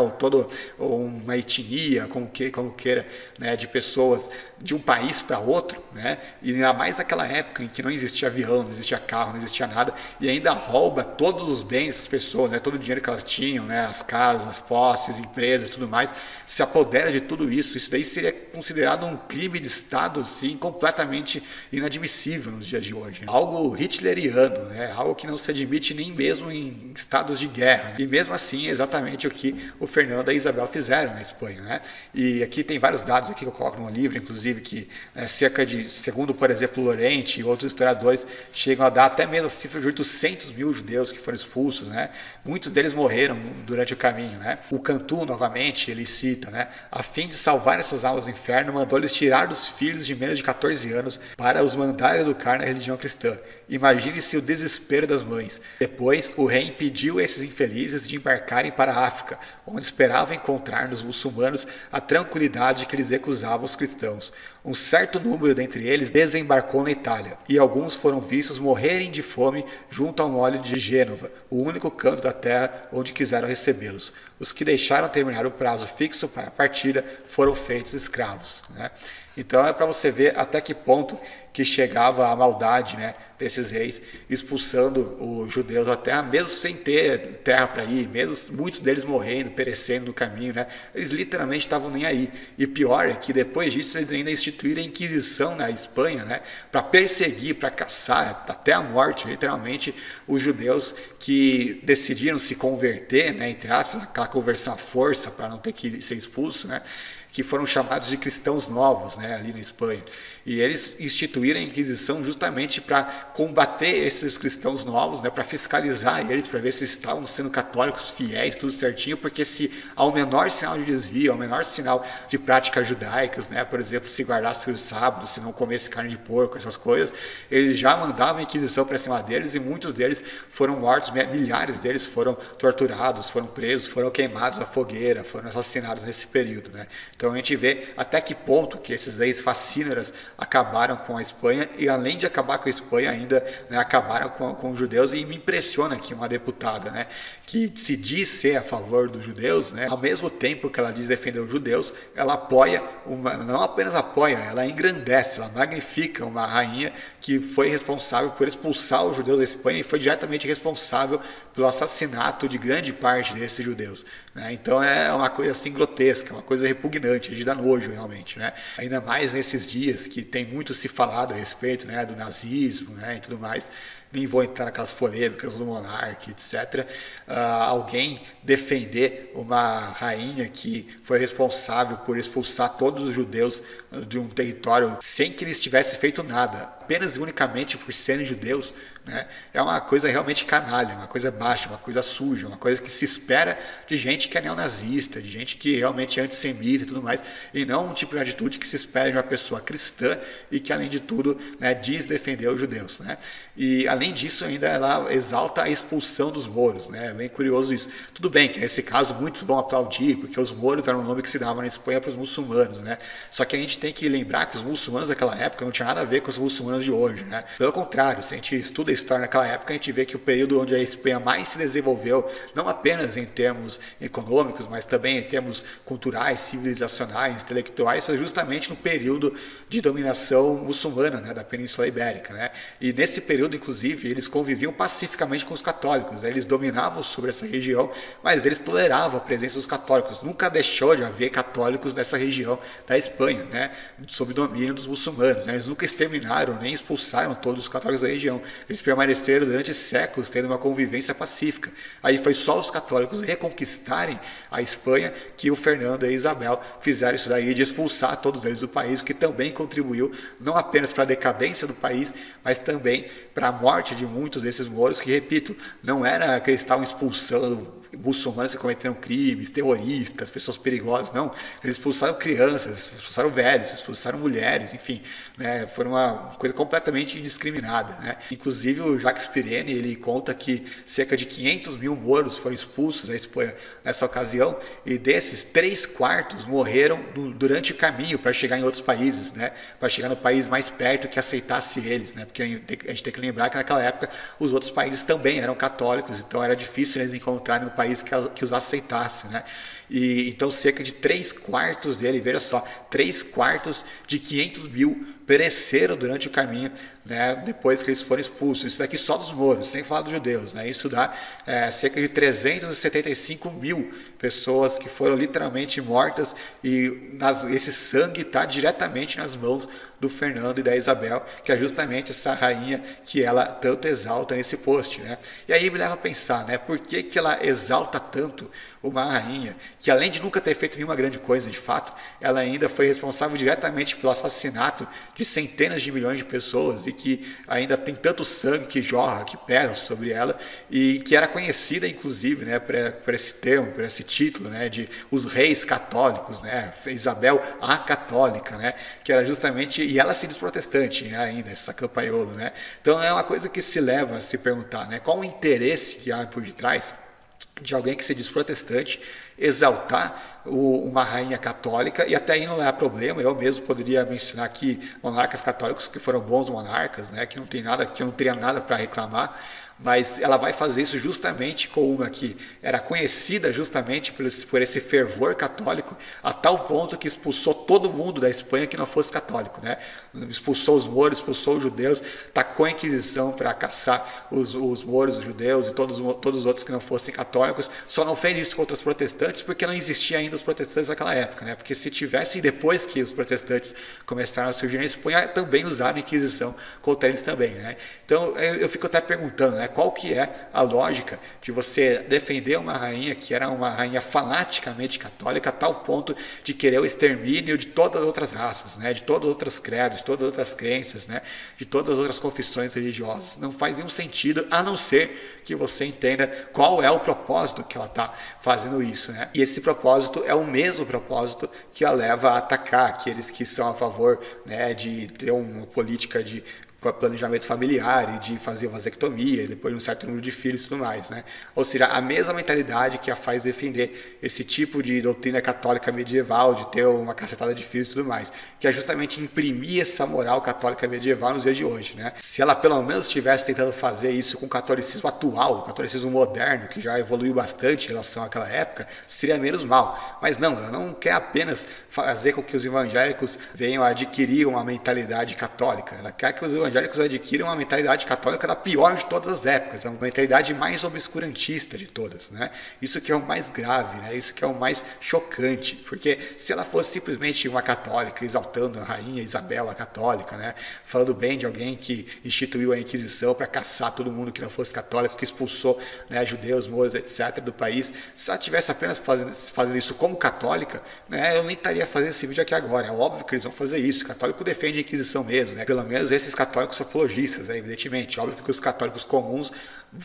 Ou uma etnia, como queira, né? De pessoas de um país para outro, né? E ainda mais naquela época em que não existia avião, não existia carro, não existia nada, e ainda rouba todos os bens dessas pessoas, né? Todo o dinheiro que elas tinham, né? As casas, as posses, empresas, tudo mais, se apodera de tudo isso. Isso daí seria considerado um crime de Estado, assim, completamente inadmissível nos dias de hoje, né? Algo hitleriano, né? Algo que não se admite nem mesmo em estados de guerra. E mesmo assim, é exatamente o que o Fernando e a Isabel fizeram na Espanha, né? E aqui tem vários dados aqui que eu coloco no livro, inclusive, que cerca de, segundo, por exemplo, Lorente e outros historiadores, chegam a dar até mesmo a cifra de 800 mil judeus que foram expulsos, né? Muitos deles morreram durante o caminho, né? O Cantu, novamente, ele cita, né? A fim de salvar essas almas do inferno, mandou-lhes tirar dos filhos de menos de 14 anos para os mandar educar na religião cristã. Imagine-se o desespero das mães. Depois, o rei impediu esses infelizes de embarcarem para a África, onde esperavam encontrar nos muçulmanos a tranquilidade que lhes recusava os cristãos. Um certo número dentre eles desembarcou na Itália, e alguns foram vistos morrerem de fome junto ao mole de Gênova, o único canto da terra onde quiseram recebê-los. Os que deixaram terminar o prazo fixo para a partida foram feitos escravos, né? Então é para você ver até que ponto que chegava a maldade, né, desses reis, expulsando os judeus da terra, mesmo sem ter terra para ir, mesmo muitos deles morrendo, perecendo no caminho, né? Eles literalmente estavam nem aí. E pior é que depois disso eles ainda instituíram a Inquisição na Espanha, né, para perseguir, para caçar até a morte, literalmente, os judeus que decidiram se converter, né, entre aspas, aquela conversão à força para não ter que ser expulso, né, que foram chamados de cristãos novos, né, ali na Espanha. E eles instituíram a Inquisição justamente para combater esses cristãos novos, né, para fiscalizar eles, para ver se estavam sendo católicos fiéis, tudo certinho, porque se ao menor sinal de desvio, ao menor sinal de práticas judaicas, né, por exemplo, se guardasse o sábado, se não comesse carne de porco, essas coisas, eles já mandavam a Inquisição para cima deles e muitos deles foram mortos, milhares deles foram torturados, foram presos, foram queimados na fogueira, foram assassinados nesse período, né. Então a gente vê até que ponto que esses leis fascínoras acabaram com a Espanha e, além de acabar com a Espanha, ainda, né, acabaram com os judeus. E me impressiona que uma deputada, né, que se diz ser a favor dos judeus, né, ao mesmo tempo que ela diz defender os judeus, ela apoia, não apenas apoia, ela engrandece, ela magnifica uma rainha que foi responsável por expulsar os judeus da Espanha e foi diretamente responsável pelo assassinato de grande parte desses judeus, né? Então é uma coisa assim grotesca, uma coisa repugnante, de dar nojo realmente, né? Ainda mais nesses dias que tem muito se falado a respeito, né, do nazismo, né, e tudo mais. Nem vou entrar naquelas polêmicas do monarca, etc. Alguém defender uma rainha que foi responsável por expulsar todos os judeus de um território sem que eles tivessem feito nada, apenas e unicamente por serem judeus, né, é uma coisa realmente canalha, uma coisa baixa, uma coisa suja, uma coisa que se espera de gente que é neonazista, de gente que realmente é antissemita e tudo mais, e não um tipo de atitude que se espera de uma pessoa cristã e que, além de tudo, né, diz defender os judeus, né? E, além disso, ainda ela exalta a expulsão dos mouros, né? É bem curioso isso. Tudo bem que, nesse caso, muitos vão aplaudir, porque os mouros eram um nome que se dava na Espanha para os muçulmanos, né? Só que a gente tem que lembrar que os muçulmanos daquela época não tinha nada a ver com os muçulmanos de hoje, né? Pelo contrário, se a gente estuda a história naquela época, a gente vê que o período onde a Espanha mais se desenvolveu, não apenas em termos econômicos, mas também em termos culturais, civilizacionais, intelectuais, foi justamente no período de dominação muçulmana, né, da Península Ibérica, né? E nesse período, inclusive, eles conviviam pacificamente com os católicos, né? Eles dominavam sobre essa região, mas eles toleravam a presença dos católicos. Nunca deixou de haver católicos nessa região da Espanha, né, sob domínio dos muçulmanos, né? Eles nunca exterminaram nem expulsaram todos os católicos da região. Eles permaneceram durante séculos tendo uma convivência pacífica. Aí foi só os católicos reconquistarem a Espanha que o Fernando e a Isabel fizeram isso daí de expulsar todos eles do país, que também contribuiu não apenas para a decadência do país, mas também para a morte de muitos desses mouros, que, repito, não era que eles estavam expulsando muçulmanos que cometeram crimes, terroristas, pessoas perigosas, não. Eles expulsaram crianças, expulsaram velhos, expulsaram mulheres, enfim, né, foi uma coisa completamente indiscriminada, né. Inclusive o Jacques Pirene, ele conta que cerca de 500 mil mouros foram expulsos da Espanha nessa ocasião, e desses 3/4 morreram durante o caminho para chegar em outros países, né, para chegar no país mais perto que aceitasse eles, né, porque a gente tem que lembrar que naquela época os outros países também eram católicos, então era difícil eles encontrarem um país que os aceitasse, né? E então cerca de 3/4 dele, veja só, 3/4 de 500 mil pereceram durante o caminho, né, depois que eles foram expulsos. Isso daqui só dos mouros, sem falar dos judeus, né? Isso dá cerca de 375 mil pessoas que foram literalmente mortas, e esse sangue está diretamente nas mãos do Fernando e da Isabel, que é justamente essa rainha que ela tanto exalta nesse post, né? E aí me leva a pensar, né, por que ela exalta tanto uma rainha que, além de nunca ter feito nenhuma grande coisa de fato, ela ainda foi responsável diretamente pelo assassinato de centenas de milhões de pessoas, e que ainda tem tanto sangue que jorra, que pesa sobre ela, e que era conhecida inclusive, né, por esse termo, por esse título, né, de os reis católicos, né, Isabel a católica, né, que era justamente, e ela se diz protestante, né, ainda, essa campanholo, né. Então é uma coisa que se leva a se perguntar, né, qual o interesse que há por detrás de alguém que se diz protestante exaltar uma rainha católica. E até aí não há problema, eu mesmo poderia mencionar aqui monarcas católicos que foram bons monarcas, né, que não tem nada, que eu não teria nada para reclamar, mas ela vai fazer isso justamente com uma que era conhecida justamente por esse fervor católico, a tal ponto que expulsou todo mundo da Espanha que não fosse católico, né? Expulsou os mouros, expulsou os judeus, tacou a Inquisição para caçar os mouros, os judeus e todos os outros que não fossem católicos. Só não fez isso contra os protestantes porque não existia ainda os protestantes naquela época, né? Porque se tivesse, depois que os protestantes começaram a surgir na Espanha, também usaram a Inquisição contra eles também, né? Então eu fico até perguntando, né, qual que é a lógica de você defender uma rainha que era uma rainha fanaticamente católica, a tal ponto de querer o extermínio de todas as outras raças, né, de todos os outros credos, de todas as outras crenças, né, de todas as outras confissões religiosas. Não faz nenhum sentido, a não ser que você entenda qual é o propósito que ela está fazendo isso, né? E esse propósito é o mesmo propósito que a leva a atacar aqueles que são a favor, né, de ter uma política de planejamento familiar e de fazer vasectomia e depois de um certo número de filhos e tudo mais, né? Ou seja, a mesma mentalidade que a faz defender esse tipo de doutrina católica medieval, de ter uma cacetada de filhos e tudo mais, que é justamente imprimir essa moral católica medieval nos dias de hoje, né? Se ela pelo menos estivesse tentando fazer isso com o catolicismo atual, o catolicismo moderno, que já evoluiu bastante em relação àquela época, seria menos mal. Mas não, ela não quer apenas fazer com que os evangélicos venham a adquirir uma mentalidade católica, ela quer que os evangélicos adquirem uma mentalidade católica da pior de todas as épocas, é uma mentalidade mais obscurantista de todas, né? Isso que é o mais grave, né? Isso que é o mais chocante, porque se ela fosse simplesmente uma católica exaltando a rainha Isabel a católica, né, falando bem de alguém que instituiu a Inquisição para caçar todo mundo que não fosse católico, que expulsou, né, judeus, mouros, etc. do país, se ela tivesse apenas fazendo isso como católica, né, eu nem estaria fazendo esse vídeo aqui agora. É óbvio que eles vão fazer isso, o católico defende a Inquisição mesmo, né? Pelo menos esses católicos apologistas, né, evidentemente. Óbvio que os católicos comuns,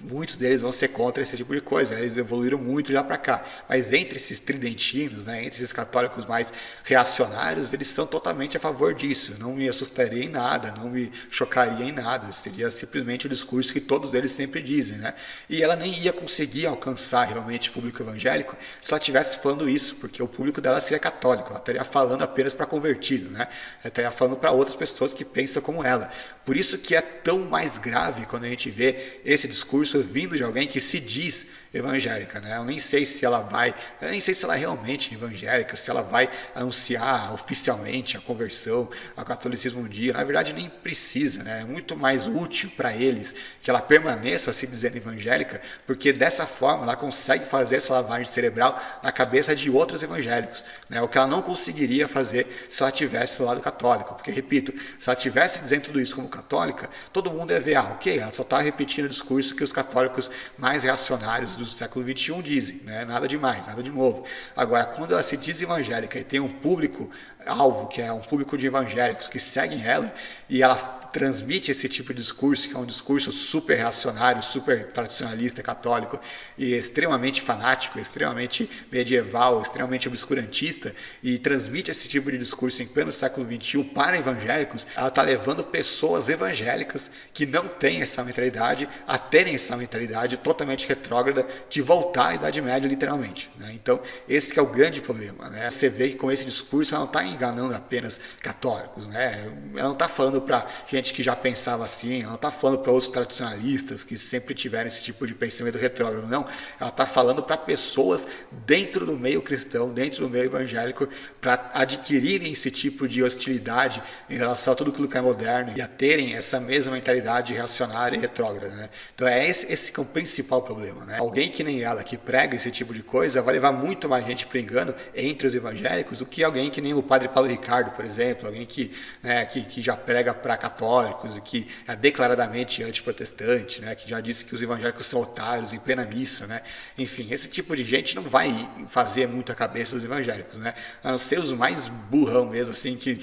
muitos deles vão ser contra esse tipo de coisa, né? Eles evoluíram muito já para cá, mas entre esses tridentinos, né, entre esses católicos mais reacionários, eles são totalmente a favor disso. Não me assustaria em nada, não me chocaria em nada, seria simplesmente o discurso que todos eles sempre dizem, né? E ela nem ia conseguir alcançar realmente o público evangélico se ela estivesse falando isso, porque o público dela seria católico, ela estaria falando apenas para convertido, né? Ela estaria falando para outras pessoas que pensam como ela. Por isso que é tão mais grave quando a gente vê esse discurso vindo de alguém que se diz evangélica, né? Eu nem sei se ela é realmente evangélica, se ela vai anunciar oficialmente a conversão ao catolicismo um dia. Na verdade, nem precisa, né? É muito mais útil para eles que ela permaneça se dizendo evangélica, porque dessa forma ela consegue fazer essa lavagem cerebral na cabeça de outros evangélicos, né? O que ela não conseguiria fazer se ela tivesse do lado católico, porque, repito, se ela estivesse dizendo tudo isso como católica, todo mundo ia ver, ok, ela só está repetindo o discurso que os católicos mais reacionários do século XXI dizem, né? Nada demais, nada de novo. Agora, quando ela se diz evangélica e tem um público alvo, que é um público de evangélicos que seguem ela, e ela transmite esse tipo de discurso, que é um discurso super reacionário, super tradicionalista, católico, e extremamente fanático, extremamente medieval, extremamente obscurantista, e transmite esse tipo de discurso em pleno século XXI para evangélicos, ela está levando pessoas evangélicas que não têm essa mentalidade a terem essa mentalidade totalmente retrógrada de voltar à Idade Média, literalmente, né? Então, esse que é o grande problema, né? Você vê que com esse discurso ela não está enganando apenas católicos, né? Ela não está falando para gente que já pensava assim, ela não está falando para outros tradicionalistas que sempre tiveram esse tipo de pensamento retrógrado, não. Ela está falando para pessoas dentro do meio cristão, dentro do meio evangélico, para adquirirem esse tipo de hostilidade em relação a tudo aquilo que é moderno e a terem essa mesma mentalidade reacionária e retrógrada, né? Então é esse que é o principal problema, né? Alguém que nem ela, que prega esse tipo de coisa, vai levar muito mais gente para engano entre os evangélicos do que alguém que nem o padre Paulo Ricardo, por exemplo, alguém que, né, que já prega para católicos e que é declaradamente antiprotestante, né, que já disse que os evangélicos são otários em plena missa, né? Enfim, esse tipo de gente não vai fazer muito a cabeça dos evangélicos, né? A não ser os mais burrão mesmo, assim, que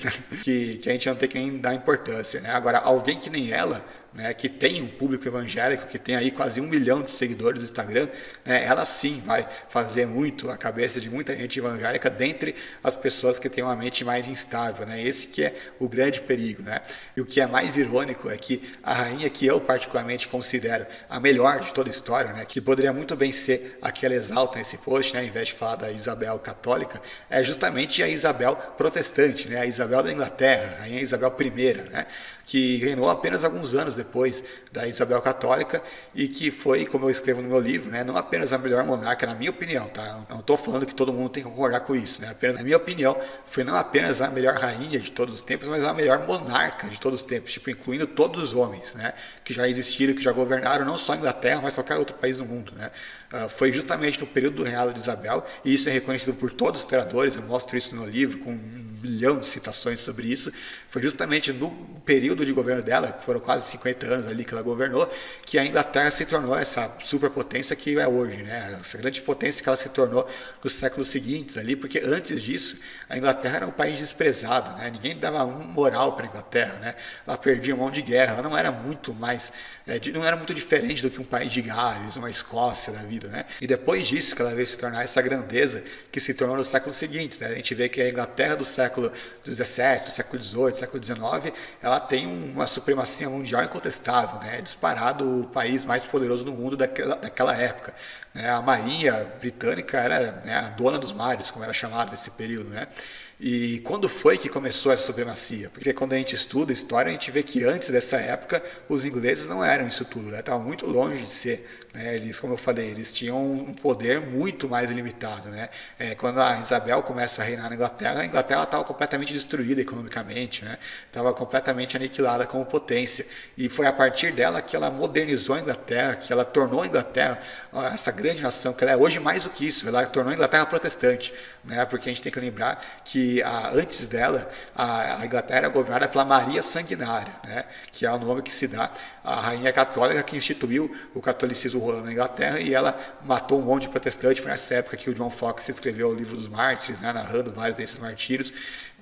a gente não tem que nem dar importância, né? Agora, alguém que nem ela, né, que tem um público evangélico, que tem aí quase 1 milhão de seguidores no Instagram, né, ela sim vai fazer muito a cabeça de muita gente evangélica dentre as pessoas que têm uma mente mais instável, né? Esse que é o grande perigo, né? E o que é mais irônico é que a rainha que eu particularmente considero a melhor de toda a história, né, que poderia muito bem ser a que ela exalta nesse post, né, ao invés de falar da Isabel católica, é justamente a Isabel protestante, né, a Isabel da Inglaterra, a rainha Isabel I, né, que reinou apenas alguns anos depois da Isabel católica e que foi, como eu escrevo no meu livro, né, não apenas a melhor monarca, na minha opinião, tá? Não estou falando que todo mundo tem que concordar com isso, né? Apenas na minha opinião, foi não apenas a melhor rainha de todos os tempos, mas a melhor monarca de todos os tempos, tipo, incluindo todos os homens, né, que já existiram, que já governaram não só a Inglaterra, mas qualquer outro país do mundo, né? Foi justamente no período do reinado de Isabel, e isso é reconhecido por todos os historiadores, eu mostro isso no meu livro, com 1 bilhão de citações sobre isso. Foi justamente no período de governo dela, que foram quase 50 anos ali que ela governou, que a Inglaterra se tornou essa superpotência que é hoje, né? Essa grande potência que ela se tornou nos séculos seguintes ali, porque antes disso a Inglaterra era um país desprezado, né? Ninguém dava moral para a Inglaterra, né? Ela perdia mão de guerra, ela não era muito mais, não era muito diferente do que um país de Gales, uma Escócia da vida, né? E depois disso que ela veio se tornar essa grandeza que se tornou nos séculos seguintes, né? A gente vê que a Inglaterra do século XVII, do século XVIII, do século XIX, ela tem uma supremacia mundial incontestável, né? É disparado o país mais poderoso do mundo daquela época, né? A marinha britânica era, né, a dona dos mares, como era chamado nesse período, né? E quando foi que começou essa supremacia? Porque quando a gente estuda história, a gente vê que antes dessa época os ingleses não eram isso tudo, né? Estavam muito longe de ser, né? Eles, como eu falei, eles tinham um poder muito mais limitado, né? Quando a Isabel começa a reinar na Inglaterra, a Inglaterra estava completamente destruída economicamente, né? Estava completamente aniquilada como potência. E foi a partir dela que ela modernizou a Inglaterra, que ela tornou a Inglaterra essa grande nação, que ela é hoje mais do que isso, ela tornou a Inglaterra protestante, né? Porque a gente tem que lembrar que antes dela, a Inglaterra era governada pela Maria Sanguinária, né? Que é o nome que se dá à rainha católica que instituiu o catolicismo rolando na Inglaterra, e ela matou um monte de protestante. Foi nessa época que o John Foxe escreveu o livro dos mártires, né? Narrando vários desses martírios.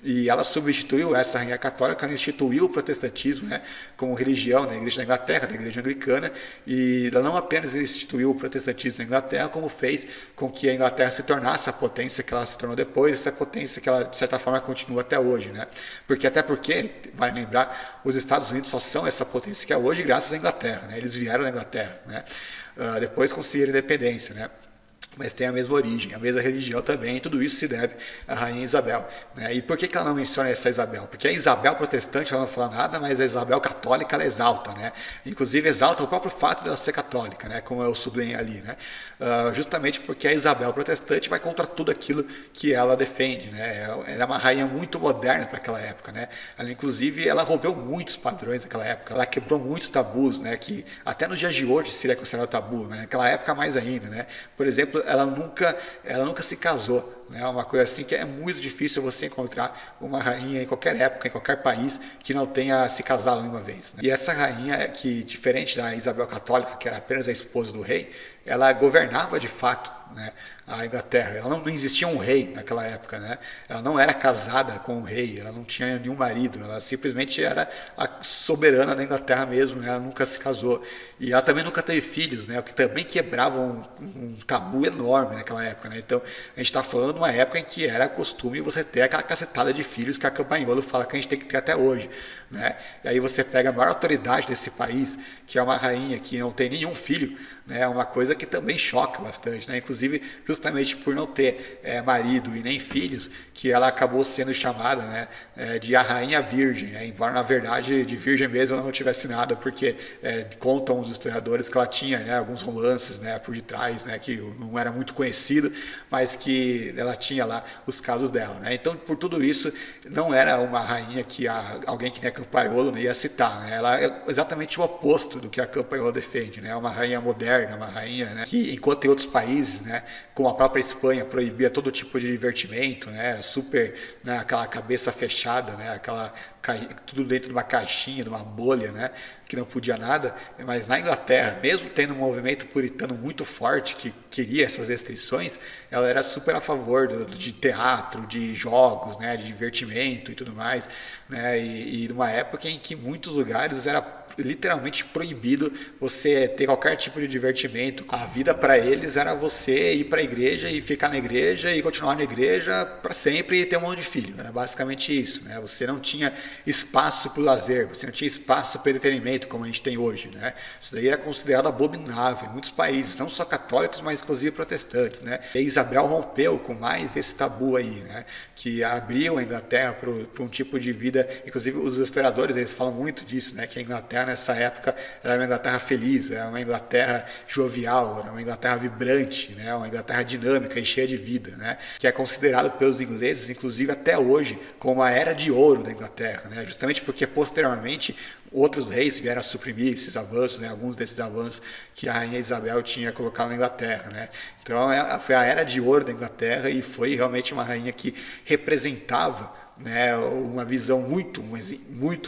E ela substituiu, essa rainha católica, ela instituiu o protestantismo, né, como religião na igreja da Inglaterra, da igreja anglicana, e ela não apenas instituiu o protestantismo na Inglaterra, como fez com que a Inglaterra se tornasse a potência que ela se tornou depois, essa potência que ela, de certa forma, continua até hoje, né? Até porque, vale lembrar, os Estados Unidos só são essa potência que é hoje graças à Inglaterra, né? Eles vieram da Inglaterra, né? Depois conseguiram a independência, né? mas tem a mesma origem, a mesma religião também, e tudo isso se deve à Rainha Isabel. Né? E por que ela não menciona essa Isabel? Porque a Isabel protestante ela não fala nada, mas a Isabel católica ela exalta, né? Inclusive exalta o próprio fato dela ser católica, né? Como eu sublinhei ali, né? Justamente porque a Isabel protestante vai contra tudo aquilo que ela defende, né? Ela é uma rainha muito moderna para aquela época, né? Ela, inclusive, ela rompeu muitos padrões naquela época, ela quebrou muitos tabus, né? Que até nos dias de hoje seria considerado tabu, né? Naquela época mais ainda, né? Por exemplo, ela nunca se casou, né? Uma coisa assim que é muito difícil você encontrar uma rainha em qualquer época, em qualquer país, que não tenha se casado nenhuma vez, né? E essa rainha, que diferente da Isabel Católica, que era apenas a esposa do rei, ela governava de fato, né, a Inglaterra. Ela não existia um rei naquela época, né? Ela não era casada com um rei, ela não tinha nenhum marido, ela simplesmente era a soberana da Inglaterra mesmo, né? Ela nunca se casou. E ela também nunca teve filhos, né? O que também quebrava um tabu enorme naquela época, né? Então, a gente está falando de uma época em que era costume você ter aquela cacetada de filhos que a Campagnolo fala que a gente tem que ter até hoje, né? E aí você pega a maior autoridade desse país, que é uma rainha que não tem nenhum filho, né? É uma coisa que também choca bastante, né? Inclusive, justamente por não ter marido e nem filhos, que ela acabou sendo chamada, né, de a rainha virgem, né? Embora na verdade de virgem mesmo ela não tivesse nada, porque contam os historiadores que ela tinha, né, alguns romances, né, por detrás, né, que não era muito conhecido, mas que ela tinha lá os casos dela, né? Então, por tudo isso, não era uma rainha que alguém que nem a Campagnolo, né, ia citar, né? Ela é exatamente o oposto do que a Campagnolo defende, né? Uma rainha moderna, uma rainha, né, que enquanto em outros países, né, como a própria Espanha proibia todo tipo de divertimento, né, era super, né, aquela cabeça fechada, né, tudo dentro de uma caixinha, de uma bolha, né, que não podia nada, mas na Inglaterra, mesmo tendo um movimento puritano muito forte que queria essas restrições, ela era super a favor de teatro, de jogos, né, de divertimento e tudo mais, né, e numa época em que em muitos lugares era literalmente proibido você ter qualquer tipo de divertimento. A vida para eles era você ir para a igreja e ficar na igreja e continuar na igreja para sempre e ter um monte de filho. É basicamente isso, né? Você não tinha espaço para o lazer, você não tinha espaço para entretenimento como a gente tem hoje, né? Isso daí era considerado abominável em muitos países, não só católicos, mas inclusive protestantes, né? E Isabel rompeu com mais esse tabu aí, né? Que abriu a Inglaterra para um tipo de vida, inclusive os historiadores eles falam muito disso, né? Que a Inglaterra nessa época era uma Inglaterra feliz, era uma Inglaterra jovial, era uma Inglaterra vibrante, né? Uma Inglaterra dinâmica e cheia de vida, né? Que é considerado pelos ingleses, inclusive até hoje, como a era de ouro da Inglaterra, né? Justamente porque posteriormente outros reis vieram a suprimir esses avanços, né? Alguns desses avanços que a Rainha Isabel tinha colocado na Inglaterra, né? Então foi a era de ouro da Inglaterra e foi realmente uma rainha que representava, né, uma visão muito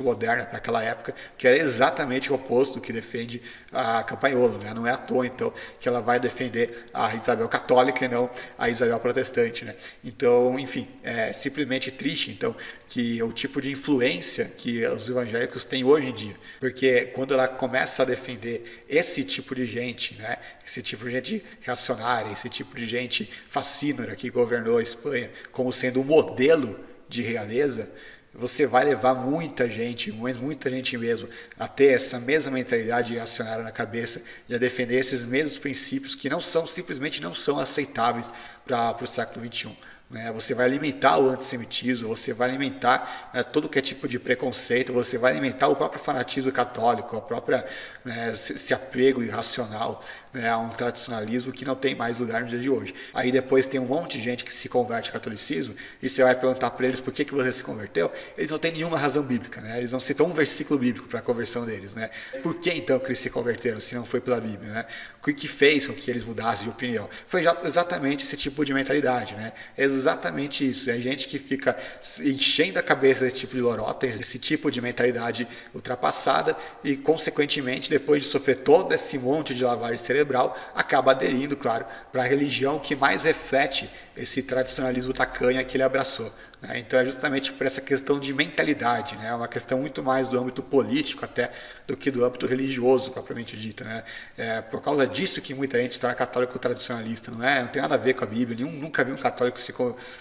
moderna para aquela época, que era exatamente o oposto do que defende a Campagnolo, né? Não é à toa, então, que ela vai defender a Isabel católica e não a Isabel protestante, né? Então, enfim, é simplesmente triste, então, que o tipo de influência que os evangélicos têm hoje em dia, porque quando ela começa a defender esse tipo de gente, né, esse tipo de gente reacionária, esse tipo de gente fascínora que governou a Espanha como sendo um modelo de realeza, você vai levar muita gente, mas muita gente mesmo, a ter essa mesma mentalidade reacionária na cabeça e a defender esses mesmos princípios que simplesmente não são aceitáveis para o século XXI. Né? Você vai alimentar o antissemitismo, você vai alimentar, né, todo que é tipo de preconceito, você vai alimentar o próprio fanatismo católico, a própria, né, esse apego irracional, né, a um tradicionalismo que não tem mais lugar no dia de hoje. Aí depois tem um monte de gente que se converte ao catolicismo e você vai perguntar para eles por que você se converteu, eles não têm nenhuma razão bíblica, né? Eles não citam um versículo bíblico para a conversão deles, né? Por que então que eles se converteram se não foi pela Bíblia, né? O que fez com que eles mudassem de opinião? Foi exatamente esse tipo de mentalidade, né? Exatamente isso. É gente que fica enchendo a cabeça desse tipo de lorota, esse tipo de mentalidade ultrapassada e, consequentemente, depois de sofrer todo esse monte de lavagem cerebral, acaba aderindo, claro, para a religião que mais reflete esse tradicionalismo tacanha que ele abraçou. Então é justamente por essa questão de mentalidade, né? É uma questão muito mais do âmbito político até do que do âmbito religioso propriamente dito, né? É por causa disso que muita gente se torna católico tradicionalista, não tem nada a ver com a Bíblia. Nunca vi um católico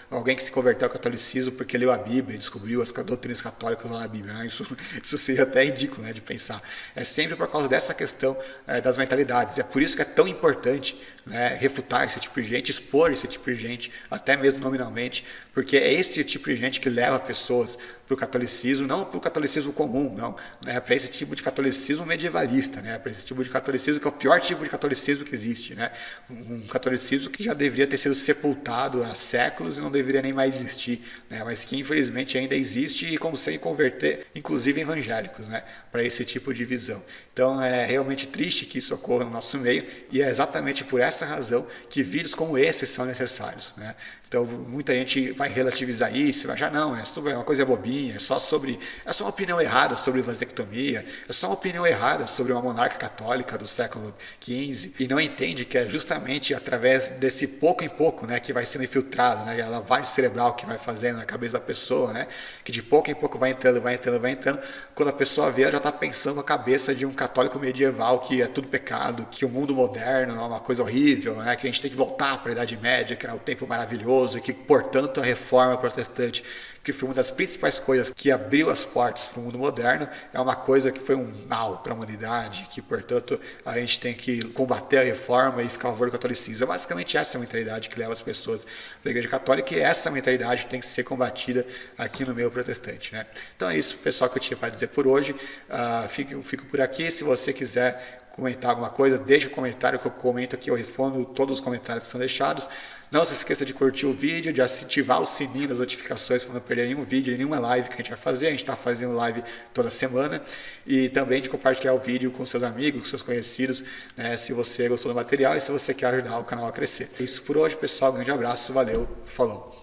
alguém que se converteu ao catolicismo porque leu a Bíblia e descobriu as doutrinas católicas lá na Bíblia, né? Isso seria até ridículo, né, de pensar. É sempre por causa dessa questão das mentalidades. É por isso que é tão importante, né, refutar esse tipo de gente, expor esse tipo de gente, até mesmo nominalmente, porque é esse tipo de gente que leva pessoas para o catolicismo, não para o catolicismo comum, não, né, para esse tipo de catolicismo medievalista, né, para esse tipo de catolicismo que é o pior tipo de catolicismo que existe, né, um catolicismo que já deveria ter sido sepultado há séculos e não deveria nem mais existir, né, mas que infelizmente ainda existe e consegue converter, inclusive evangélicos, né, para esse tipo de visão. Então é realmente triste que isso ocorra no nosso meio e é exatamente por essa razão que vídeos como esse são necessários, né? Então muita gente vai relativizar isso, vai achar não, é uma coisa bobinha, é só uma opinião errada sobre vasectomia, é só uma opinião errada sobre uma monarca católica do século XV e não entende que é justamente através desse pouco em pouco, né, que vai sendo infiltrado, né, a lavagem cerebral que vai fazendo na cabeça da pessoa, né, que de pouco em pouco vai entrando, quando a pessoa vê, ela já está pensando com a cabeça de um católico medieval que é tudo pecado, que o mundo moderno é uma coisa horrível, né, que a gente tem que voltar para a Idade Média, que era um tempo maravilhoso, e que, portanto, a reforma protestante, que foi uma das principais coisas que abriu as portas para o mundo moderno, é uma coisa que foi um mal para a humanidade, que, portanto, a gente tem que combater a reforma e ficar a favor do catolicismo. É basicamente essa mentalidade que leva as pessoas para a Igreja Católica e essa mentalidade tem que ser combatida aqui no meio protestante, né? Então é isso, pessoal, que eu tinha para dizer por hoje. Fico por aqui. Se você quiser comentar alguma coisa, deixa um comentário que eu comento aqui, eu respondo todos os comentários que são deixados. Não se esqueça de curtir o vídeo, de ativar o sininho das notificações para não perder nenhum vídeo, nenhuma live que a gente vai fazer. A gente está fazendo live toda semana. E também de compartilhar o vídeo com seus amigos, com seus conhecidos, né, se você gostou do material e se você quer ajudar o canal a crescer. É isso por hoje, pessoal. Um grande abraço, valeu, falou!